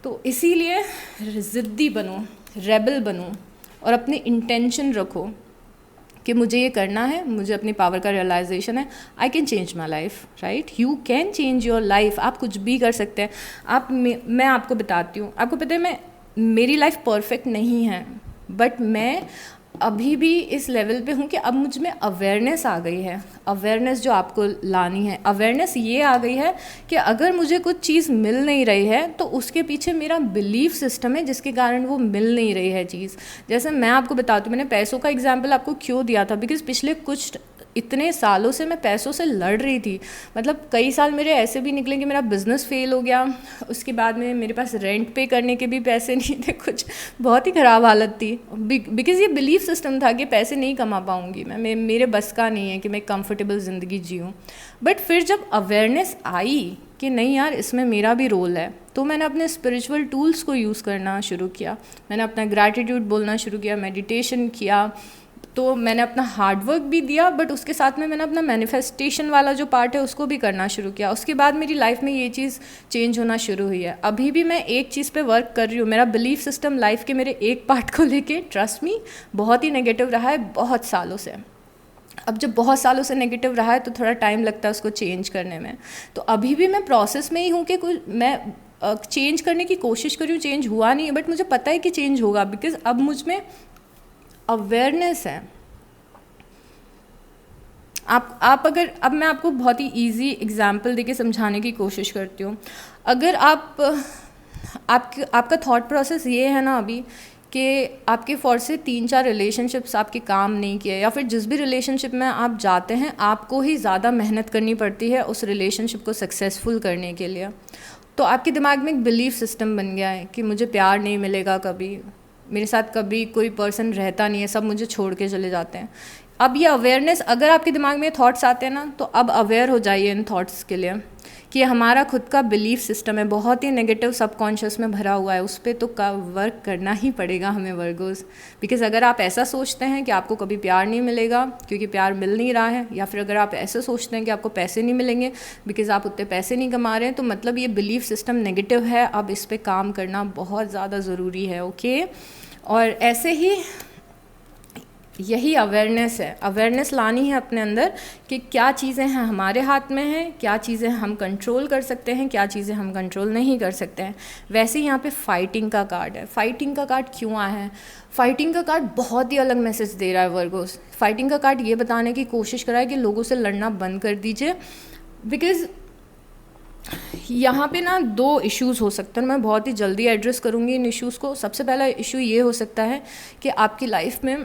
तो इसीलिए ज़िद्दी बनो, रेबल बनो और अपनी इंटेंशन रखो कि मुझे ये करना है, मुझे अपनी पावर का रियलाइजेशन है, I can change my life, right. You can change your life, आप कुछ भी कर सकते हैं। मैं आपको बताती हूँ, आपको पता है मेरी लाइफ परफेक्ट नहीं है, बट मैं अभी भी इस लेवल पे हूँ कि अब मुझ में अवेयरनेस आ गई है। अवेयरनेस जो आपको लानी है, अवेयरनेस ये आ गई है कि अगर मुझे कुछ चीज़ मिल नहीं रही है तो उसके पीछे मेरा बिलीफ सिस्टम है जिसके कारण वो मिल नहीं रही है चीज़। जैसे मैं आपको बताती हूँ, मैंने पैसों का एग्जाम्पल आपको क्यों दिया था, बिकॉज पिछले कुछ इतने सालों से मैं पैसों से लड़ रही थी। मतलब कई साल मेरे ऐसे भी निकले कि मेरा बिज़नेस फेल हो गया, उसके बाद में मेरे पास रेंट पे करने के भी पैसे नहीं थे, कुछ बहुत ही ख़राब हालत थी, बिकॉज़ ये बिलीफ सिस्टम था कि पैसे नहीं कमा पाऊँगी मैं, मेरे बस का नहीं है कि मैं कंफर्टेबल ज़िंदगी जीऊँ। बट फिर जब अवेयरनेस आई कि नहीं यार, इसमें मेरा भी रोल है, तो मैंने अपने स्पिरिचुअल टूल्स को यूज़ करना शुरू किया। मैंने अपना ग्रैटिट्यूड बोलना शुरू किया, मेडिटेशन किया, तो मैंने अपना हार्डवर्क भी दिया, बट उसके साथ में मैंने अपना मैनिफेस्टेशन वाला जो पार्ट है उसको भी करना शुरू किया। उसके बाद मेरी लाइफ में ये चीज़ चेंज होना शुरू हुई है। अभी भी मैं एक चीज़ पे वर्क कर रही हूँ। मेरा बिलीफ सिस्टम लाइफ के मेरे एक पार्ट को लेके, ट्रस्ट मी, बहुत ही नेगेटिव रहा है बहुत सालों से। अब जब बहुत सालों से नेगेटिव रहा है तो थोड़ा टाइम लगता है उसको चेंज करने में। तो अभी भी मैं प्रोसेस में ही हूँ कि कुछ मैं चेंज करने की कोशिश कर रही हूँ, चेंज हुआ नहीं है, बट मुझे पता है कि चेंज होगा, बिकॉज अब मुझ में अवेयरनेस है। आप अगर, अब मैं आपको बहुत ही इजी एग्जांपल देके समझाने की कोशिश करती हूँ। अगर आपका थॉट प्रोसेस ये है ना अभी कि आपके फॉर से 3-4 रिलेशनशिप्स आपके काम नहीं किए, या फिर जिस भी रिलेशनशिप में आप जाते हैं आपको ही ज़्यादा मेहनत करनी पड़ती है उस रिलेशनशिप को सक्सेसफुल करने के लिए, तो आपके दिमाग में एक बिलीफ सिस्टम बन गया है कि मुझे प्यार नहीं मिलेगा, कभी मेरे साथ कभी कोई पर्सन रहता नहीं है, सब मुझे छोड़ के चले जाते हैं। अब ये अवेयरनेस, अगर आपके दिमाग में थॉट्स आते हैं ना, तो अब अवेयर हो जाइए इन थॉट्स के लिए कि हमारा खुद का बिलीफ सिस्टम है, बहुत ही नेगेटिव सबकॉन्शियस में भरा हुआ है, उस पर तो वर्क करना ही पड़ेगा हमें वर्गोस। बिकॉज अगर आप ऐसा सोचते हैं कि आपको कभी प्यार नहीं मिलेगा क्योंकि प्यार मिल नहीं रहा है, या फिर अगर आप ऐसा सोचते हैं कि आपको पैसे नहीं मिलेंगे बिकॉज आप उतने पैसे नहीं कमा रहे हैं, तो मतलब ये बिलीफ सिस्टम नेगेटिव है। अब इस पर काम करना बहुत ज़्यादा ज़रूरी है, ओके। और ऐसे ही यही अवेयरनेस है, अवेयरनेस लानी है अपने अंदर कि क्या चीज़ें हैं हमारे हाथ में हैं, क्या चीज़ें हम कंट्रोल कर सकते हैं, क्या चीज़ें हम कंट्रोल नहीं कर सकते हैं। वैसे ही यहाँ पे फाइटिंग का कार्ड है। फाइटिंग का कार्ड क्यों आया है? फाइटिंग का कार्ड बहुत ही अलग मैसेज दे रहा है वर्गोस। फाइटिंग का कार्ड ये बताने की कोशिश कर रहा है कि लोगों से लड़ना बंद कर दीजिए, बिकॉज यहाँ पे ना 2 इश्यूज़ हो सकते हैं। मैं बहुत ही जल्दी एड्रेस करूँगी इन इश्यूज़ को। सबसे पहला इशू ये हो सकता है कि आपकी लाइफ में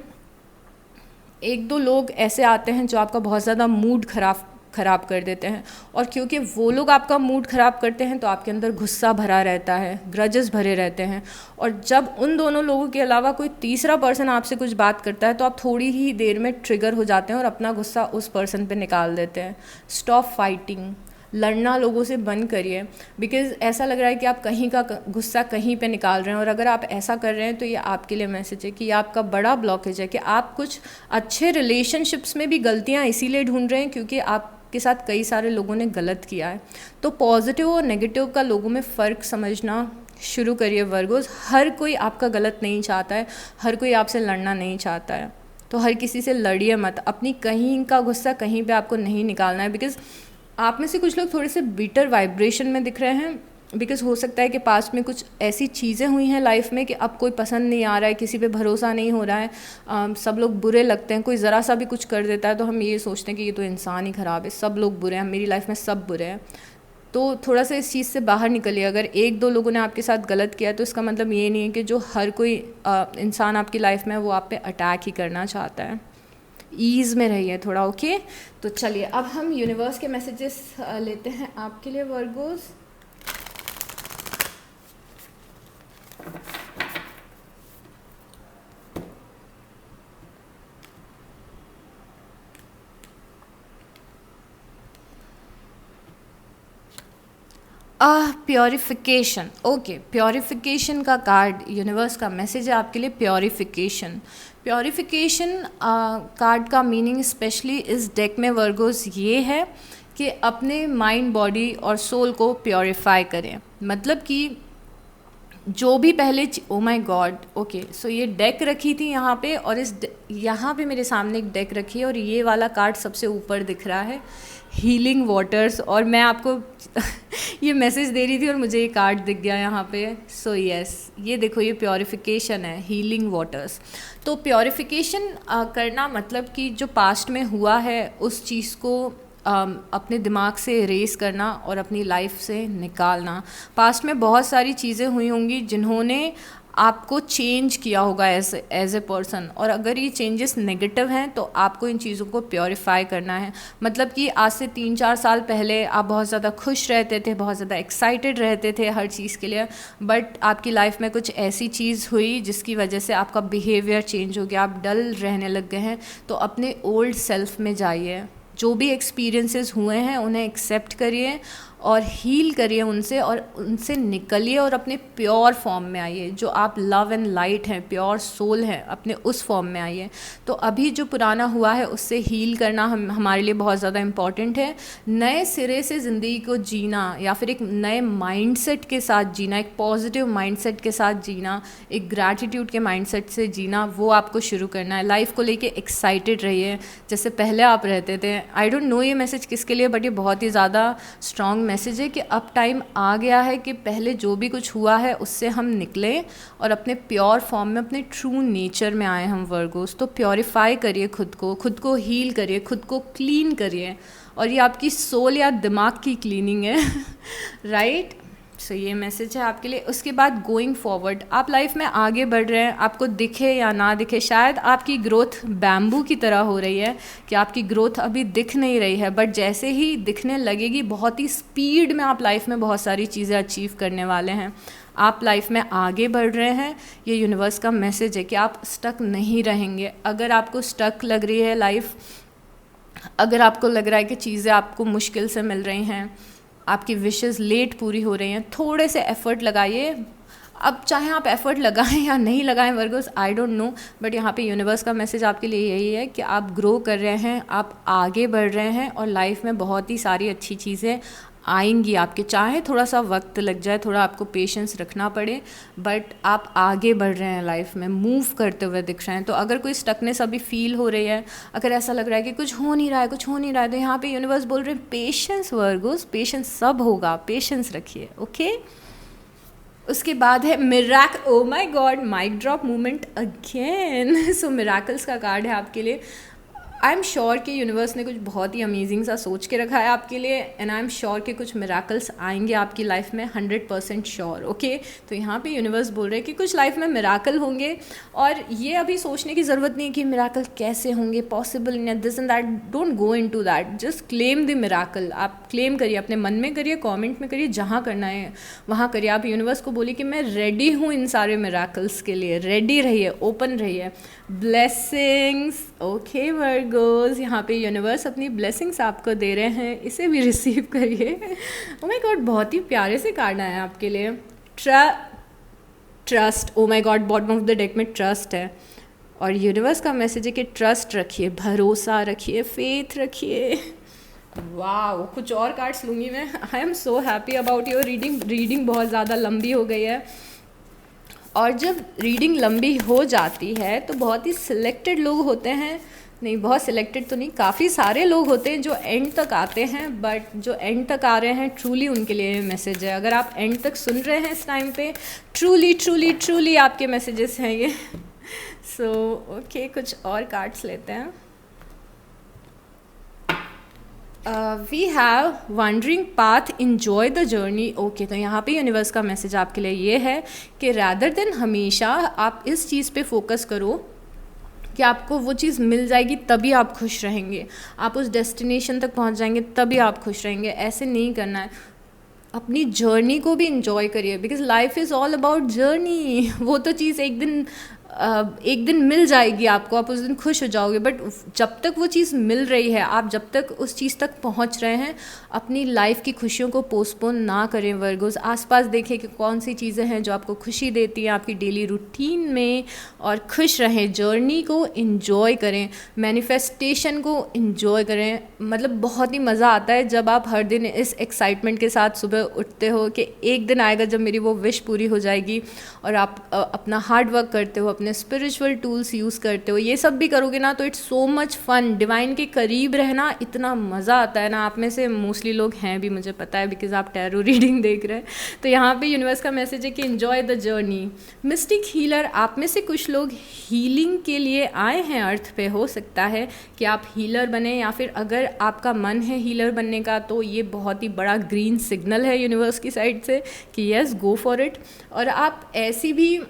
1-2 लोग ऐसे आते हैं जो आपका बहुत ज़्यादा मूड ख़राब कर देते हैं, और क्योंकि वो लोग आपका मूड ख़राब करते हैं तो आपके अंदर गुस्सा भरा रहता है, ग्रजेस भरे रहते हैं, और जब उन दोनों लोगों के अलावा कोई तीसरा पर्सन आपसे कुछ बात करता है तो आप थोड़ी ही देर में ट्रिगर हो जाते हैं और अपना गुस्सा उस पर्सन पे निकाल देते हैं। स्टॉप फाइटिंग, लड़ना लोगों से बंद करिए, बिकॉज़ ऐसा लग रहा है कि आप कहीं का गुस्सा कहीं पे निकाल रहे हैं, और अगर आप ऐसा कर रहे हैं तो ये आपके लिए मैसेज है कि ये आपका बड़ा ब्लॉकेज है कि आप कुछ अच्छे रिलेशनशिप्स में भी गलतियाँ इसीलिए ढूंढ रहे हैं क्योंकि आपके साथ कई सारे लोगों ने गलत किया है। तो पॉजिटिव और नेगेटिव का लोगों में फ़र्क समझना शुरू करिए वर्गोस। हर कोई आपका गलत नहीं चाहता है, हर कोई आपसे लड़ना नहीं चाहता है, तो हर किसी से लड़िए मत। अपनी कहीं का गुस्सा कहीं पे आपको नहीं निकालना है, बिकॉज़ आप में से कुछ लोग थोड़े से बीटर वाइब्रेशन में दिख रहे हैं, बिकॉज़ हो सकता है कि पास्ट में कुछ ऐसी चीज़ें हुई हैं लाइफ में कि अब कोई पसंद नहीं आ रहा है, किसी पे भरोसा नहीं हो रहा है, सब लोग बुरे लगते हैं, कोई ज़रा सा भी कुछ कर देता है तो हम ये सोचते हैं कि ये तो इंसान ही ख़राब है, सब लोग बुरे हैं, मेरी लाइफ में सब बुरे हैं। तो थोड़ा सा इस चीज़ से बाहर निकलिए। अगर 1-2 लोगों ने आपके साथ गलत किया तो इसका मतलब ये नहीं है कि जो हर कोई इंसान आपकी लाइफ में है वो आप पे अटैक ही करना चाहता है। ईज़ में रहिए थोड़ा, ओके। तो चलिए अब हम यूनिवर्स के मैसेजेस लेते हैं आपके लिए वर्गोस। Purification, okay. प्योरिफिकेशन का कार्ड, यूनिवर्स का मैसेज है आपके लिए प्योरिफिकेशन। प्योरिफिकेशन कार्ड का मीनिंग स्पेशली इस डेक में वर्गोस ये है कि अपने माइंड, बॉडी और सोल को प्योरीफाई करें। मतलब कि जो भी पहले ओ माय गॉड, ओके, सो ये डेक रखी थी यहाँ पे, और यहाँ पे मेरे सामने एक डेक रखी है, और ये वाला कार्ड सबसे ऊपर दिख रहा है, हीलिंग वाटर्स, और मैं आपको ये मैसेज दे रही थी और मुझे ये कार्ड दिख गया यहाँ पे। सो यस, ये देखो, ये प्योरिफिकेशन है, हीलिंग वाटर्स। तो प्योरिफिकेशन करना मतलब कि जो पास्ट में हुआ है उस चीज़ को अपने दिमाग से इरेज करना और अपनी लाइफ से निकालना। पास्ट में बहुत सारी चीज़ें हुई होंगी जिन्होंने आपको चेंज किया होगा एज ए पर्सन, और अगर ये चेंजेस नेगेटिव हैं तो आपको इन चीज़ों को प्योरीफाई करना है। मतलब कि आज से 3-4 साल पहले आप बहुत ज़्यादा खुश रहते थे, बहुत ज़्यादा एक्साइटेड रहते थे हर चीज़ के लिए, बट आपकी लाइफ में कुछ ऐसी चीज़ हुई जिसकी वजह से आपका बिहेवियर चेंज हो गया, आप डल रहने लग गए हैं। तो अपने ओल्ड सेल्फ में जाइए, जो भी एक्सपीरियंसेस हुए हैं उन्हें एक्सेप्ट करिए और हील करिए उनसे, और उनसे निकलिए और अपने प्योर फॉर्म में आइए। जो आप लव एंड लाइट हैं, प्योर सोल हैं, अपने उस फॉर्म में आइए। तो अभी जो पुराना हुआ है उससे हील करना हमारे लिए बहुत ज़्यादा इम्पॉर्टेंट है। नए सिरे से ज़िंदगी को जीना, या फिर एक नए माइंडसेट के साथ जीना, एक पॉजिटिव माइंडसेट के साथ जीना, एक ग्रैटिट्यूड के माइंडसेट से जीना, वो आपको शुरू करना है। लाइफ को लेके एक्साइटेड रहिए जैसे पहले आप रहते थे। आई डोंट नो ये मैसेज किसके लिए, बट ये बहुत ही ज़्यादा स्ट्रॉन्ग मैसेज है कि अब टाइम आ गया है कि पहले जो भी कुछ हुआ है उससे हम निकलें और अपने प्योर फॉर्म में, अपने ट्रू नेचर में आए हम वर्गोस। तो प्योरीफाई करिए खुद को हील करिए, खुद को क्लीन करिए, और ये आपकी सोल या दिमाग की क्लीनिंग है राइट। सो ये मैसेज है आपके लिए। उसके बाद गोइंग फॉरवर्ड, आप लाइफ में आगे बढ़ रहे हैं, आपको दिखे या ना दिखे, शायद आपकी ग्रोथ बैम्बू की तरह हो रही है कि आपकी ग्रोथ अभी दिख नहीं रही है, बट जैसे ही दिखने लगेगी बहुत ही स्पीड में आप लाइफ में बहुत सारी चीज़ें अचीव करने वाले हैं। आप लाइफ में आगे बढ़ रहे हैं, ये यूनिवर्स का मैसेज है कि आप स्टक नहीं रहेंगे। अगर आपको स्टक लग रही है लाइफ, अगर आपको लग रहा है कि चीज़ें आपको मुश्किल से मिल रही हैं, आपकी विशेस लेट पूरी हो रही हैं, थोड़े से एफ़र्ट लगाइए। अब चाहे आप एफ़र्ट लगाएं या नहीं लगाएं Virgo's, I don't know, but यहाँ पे यूनिवर्स का मैसेज आपके लिए यही है कि आप ग्रो कर रहे हैं, आप आगे बढ़ रहे हैं, और लाइफ में बहुत ही सारी अच्छी चीज़ें आएंगी आपके। चाहे थोड़ा सा वक्त लग जाए, थोड़ा आपको पेशेंस रखना पड़े, बट आप आगे बढ़ रहे हैं, लाइफ में मूव करते हुए दिख रहे हैं। तो अगर कोई स्टकनेस अभी फील हो रही है, अगर ऐसा लग रहा है कि कुछ हो नहीं रहा है, तो यहाँ पे यूनिवर्स बोल रहे हैं पेशेंस वर्गोस, पेशेंस, सब होगा, पेशेंस रखिए, ओके। उसके बाद है oh my god, mic drop movement again. So miracles का कार्ड है आपके लिए। आई एम श्योर कि यूनिवर्स ने कुछ बहुत ही अमेजिंग सा सोच के रखा है आपके लिए, एंड आई एम श्योर कि कुछ मिराकल्स आएंगे आपकी लाइफ में, 100% श्योर, ओके। तो यहाँ पे यूनिवर्स बोल रहे हैं कि कुछ लाइफ में मिराकल होंगे, और ये अभी सोचने की ज़रूरत नहीं है कि मिराकल कैसे होंगे, पॉसिबल नहीं है, this and that, don't go in to that, just claim the miracle. आप क्लेम करिए, अपने मन में करिए, कॉमेंट में करिए, जहाँ करना है वहाँ करिए। आप यूनिवर्स को बोलिए कि मैं रेडी हूँ इन सारे मिराकल्स के लिए, रेडी रहिए, ओपन रहिए। ब्लेसिंग्स, ओके वर्गोस, यहाँ पे यूनिवर्स अपनी ब्लेसिंग्स आपको दे रहे हैं, इसे भी रिसीव करिए। ओ माय गॉड, बहुत ही प्यारे से कार्ड आए हैं आपके लिए। Trust, O my God, bottom of the deck में ट्रस्ट है, और यूनिवर्स का मैसेज है कि ट्रस्ट रखिए, भरोसा रखिए, फेथ रखिए। वाओ, कुछ और कार्ड्स लूँगी मैं। I am so happy about your reading बहुत ज़्यादा लंबी हो गई है, और जब रीडिंग लंबी हो जाती है तो बहुत ही सिलेक्टेड लोग होते हैं, नहीं बहुत सिलेक्टेड तो नहीं, काफ़ी सारे लोग होते हैं जो एंड तक आते हैं, बट जो एंड तक आ रहे हैं ट्रूली उनके लिए मैसेज है। अगर आप एंड तक सुन रहे हैं इस टाइम पे, ट्रूली आपके मैसेजेस हैं ये। सो ओके, कुछ और कार्ड्स लेते हैं। We have wandering path, enjoy the journey, okay. तो यहाँ पे यूनिवर्स का मैसेज आपके लिए ये है कि रैदर देन हमेशा आप इस चीज़ पे फोकस करो कि आपको वो चीज़ मिल जाएगी तभी आप खुश रहेंगे, आप उस डेस्टिनेशन तक पहुँच जाएंगे तभी आप खुश रहेंगे, ऐसे नहीं करना है। अपनी जर्नी को भी इंजॉय करिए, because life is all about journey. वो तो चीज़ एक दिन एक दिन मिल जाएगी आपको, आप उस दिन खुश हो जाओगे, बट जब तक वो चीज़ मिल रही है, आप जब तक उस चीज़ तक पहुंच रहे हैं, अपनी लाइफ की खुशियों को पोस्टपोन ना करें वर्गोस। आसपास देखें कि कौन सी चीज़ें हैं जो आपको खुशी देती हैं आपकी डेली रूटीन में, और खुश रहें, जर्नी को इन्जॉय करें, मैनिफेस्टेशन को इन्जॉय करें। मतलब बहुत ही मज़ा आता है जब आप हर दिन इस एक्साइटमेंट के साथ सुबह उठते हो कि एक दिन आएगा जब मेरी वो विश पूरी हो जाएगी, और आप अपना हार्ड वर्क करते हो, अपने स्पिरिचुअल टूल्स यूज़ करते हो, ये सब भी करोगे ना तो it's so much fun. Divine के करीब रहना इतना मज़ा आता है ना। आप में से मोस्टली लोग हैं भी, मुझे पता है, बिकॉज आप टैरो रीडिंग देख रहे हैं। तो यहाँ पे यूनिवर्स का मैसेज है कि enjoy the journey. Mistake healer, आप में से कुछ लोग हीलिंग के लिए आए हैं अर्थ पे। हो सकता है कि आप हीलर बने, या फिर अगर आपका मन है हीलर बनने का तो ये बहुत ही बड़ा ग्रीन सिग्नल है यूनिवर्स की साइड से कि यस, गो फॉर इट। और आप ऐसी भी,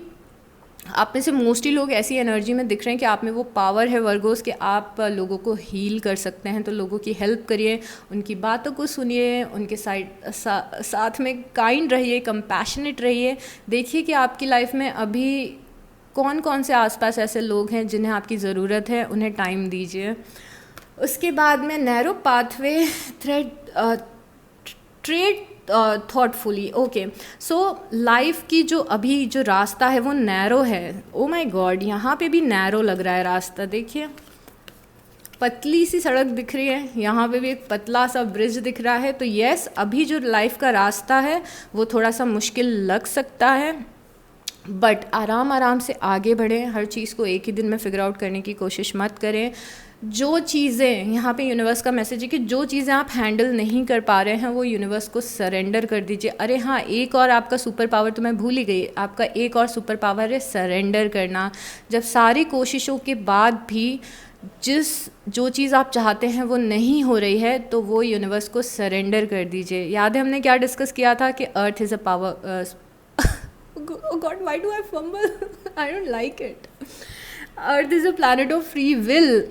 आप में से मोस्टली लोग ऐसी एनर्जी में दिख रहे हैं कि आप में वो पावर है वर्गोस कि आप लोगों को हील कर सकते हैं। तो लोगों की हेल्प करिए, उनकी बातों को सुनिए, उनके साथ में काइंड रहिए, कंपैशनेट रहिए। देखिए कि आपकी लाइफ में अभी कौन कौन से आसपास ऐसे लोग हैं जिन्हें आपकी ज़रूरत है, उन्हें टाइम दीजिए। उसके बाद में narrow pathway trade thoughtfully. Okay, so life की जो अभी जो रास्ता है वो नैरो है। ओ माय गॉड, यहाँ पे भी नैरो लग रहा है रास्ता। देखिए पतली सी सड़क दिख रही है, यहाँ पे भी एक पतला सा ब्रिज दिख रहा है। तो यस, अभी जो लाइफ का रास्ता है वो थोड़ा सा मुश्किल लग सकता है, बट आराम आराम से आगे बढ़ें। हर चीज़ को एक ही दिन में फिगर आउट करने की कोशिश मत करें। जो चीज़ें, यहाँ पे यूनिवर्स का मैसेज है कि जो चीज़ें आप हैंडल नहीं कर पा रहे हैं वो यूनिवर्स को सरेंडर कर दीजिए। अरे हाँ, एक और आपका सुपर पावर तो मैं भूल ही गई, आपका एक और सुपर पावर है सरेंडर करना। जब सारी कोशिशों के बाद भी जो चीज़ आप चाहते हैं वो नहीं हो रही है तो वो यूनिवर्स को सरेंडर कर दीजिए। याद है हमने क्या डिस्कस किया था कि अर्थ is a power, oh God, why do I fumble? I don't like it. Earth is a planet of free will.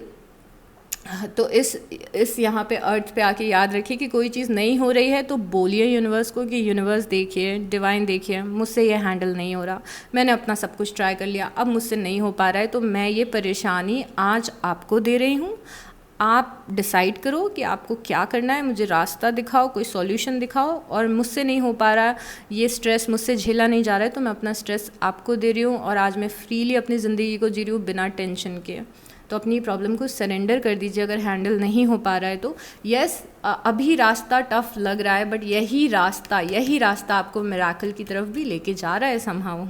तो इस यहाँ पे अर्थ पे आके याद रखिए कि कोई चीज़ नहीं हो रही है तो बोलिए यूनिवर्स को कि यूनिवर्स देखिए, डिवाइन देखिए, मुझसे ये हैंडल नहीं हो रहा, मैंने अपना सब कुछ ट्राई कर लिया, अब मुझसे नहीं हो पा रहा है, तो मैं ये परेशानी आज आपको दे रही हूँ। आप डिसाइड करो कि आपको क्या करना है, मुझे रास्ता दिखाओ, कोई सॉल्यूशन दिखाओ। और मुझसे नहीं हो पा रहा, ये स्ट्रेस मुझसे झेला नहीं जा रहा है, तो मैं अपना स्ट्रेस आपको दे रही हूँ और आज मैं फ्रीली अपनी ज़िंदगी को जी रही हूँ बिना टेंशन के। तो अपनी प्रॉब्लम को सरेंडर कर दीजिए अगर हैंडल नहीं हो पा रहा है तो। यस, अभी रास्ता टफ लग रहा है, बट यही रास्ता आपको मिराकल की तरफ भी लेके जा रहा है समहाउ।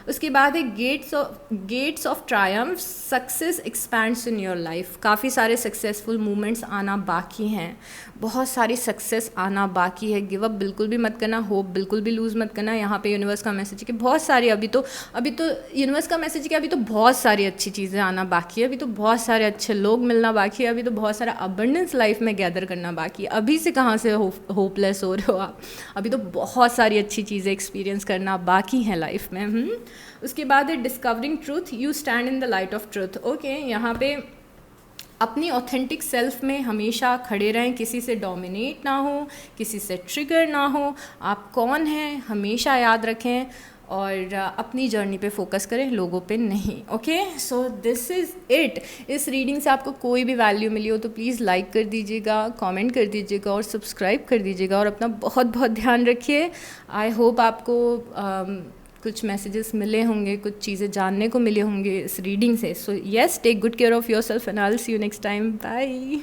उसके बाद है gates of triumph, success expands in your life. काफ़ी सारे सक्सेसफुल मूवमेंट्स आना बाकी हैं, बहुत सारी सक्सेस आना बाकी है। गिव अप बिल्कुल भी मत करना, होप बिल्कुल भी लूज़ मत करना। यहाँ पे यूनिवर्स का मैसेज है कि बहुत सारी अभी तो यूनिवर्स का मैसेज है कि अभी तो बहुत सारी अच्छी चीज़ें आना बाकी है, अभी तो बहुत सारे अच्छे लोग मिलना बाकी है, अभी तो बहुत सारा अबंडेंस लाइफ में गैदर करना बाकी है। अभी से कहाँ से होपलेस हो रहे हो आप, अभी तो बहुत सारी अच्छी चीज़ें एक्सपीरियंस करना बाकी हैं लाइफ में। उसके बाद है discovering truth, you stand in the light of truth. Okay, यहाँ पे अपनी ऑथेंटिक सेल्फ में हमेशा खड़े रहें, किसी से डोमिनेट ना हो, किसी से ट्रिगर ना हो। आप कौन हैं हमेशा याद रखें और अपनी जर्नी पे फोकस करें, लोगों पे नहीं। Okay, so this is it. इस रीडिंग से आपको कोई भी वैल्यू मिली हो तो प्लीज़ लाइक कर दीजिएगा, कमेंट कर दीजिएगा और सब्सक्राइब कर दीजिएगा, और अपना बहुत बहुत ध्यान रखिए। आई होप आपको कुछ मैसेजेस मिले होंगे, कुछ चीज़ें जानने को मिले होंगे इस रीडिंग से। So yes, take good care of yourself and I will see you next time. Bye.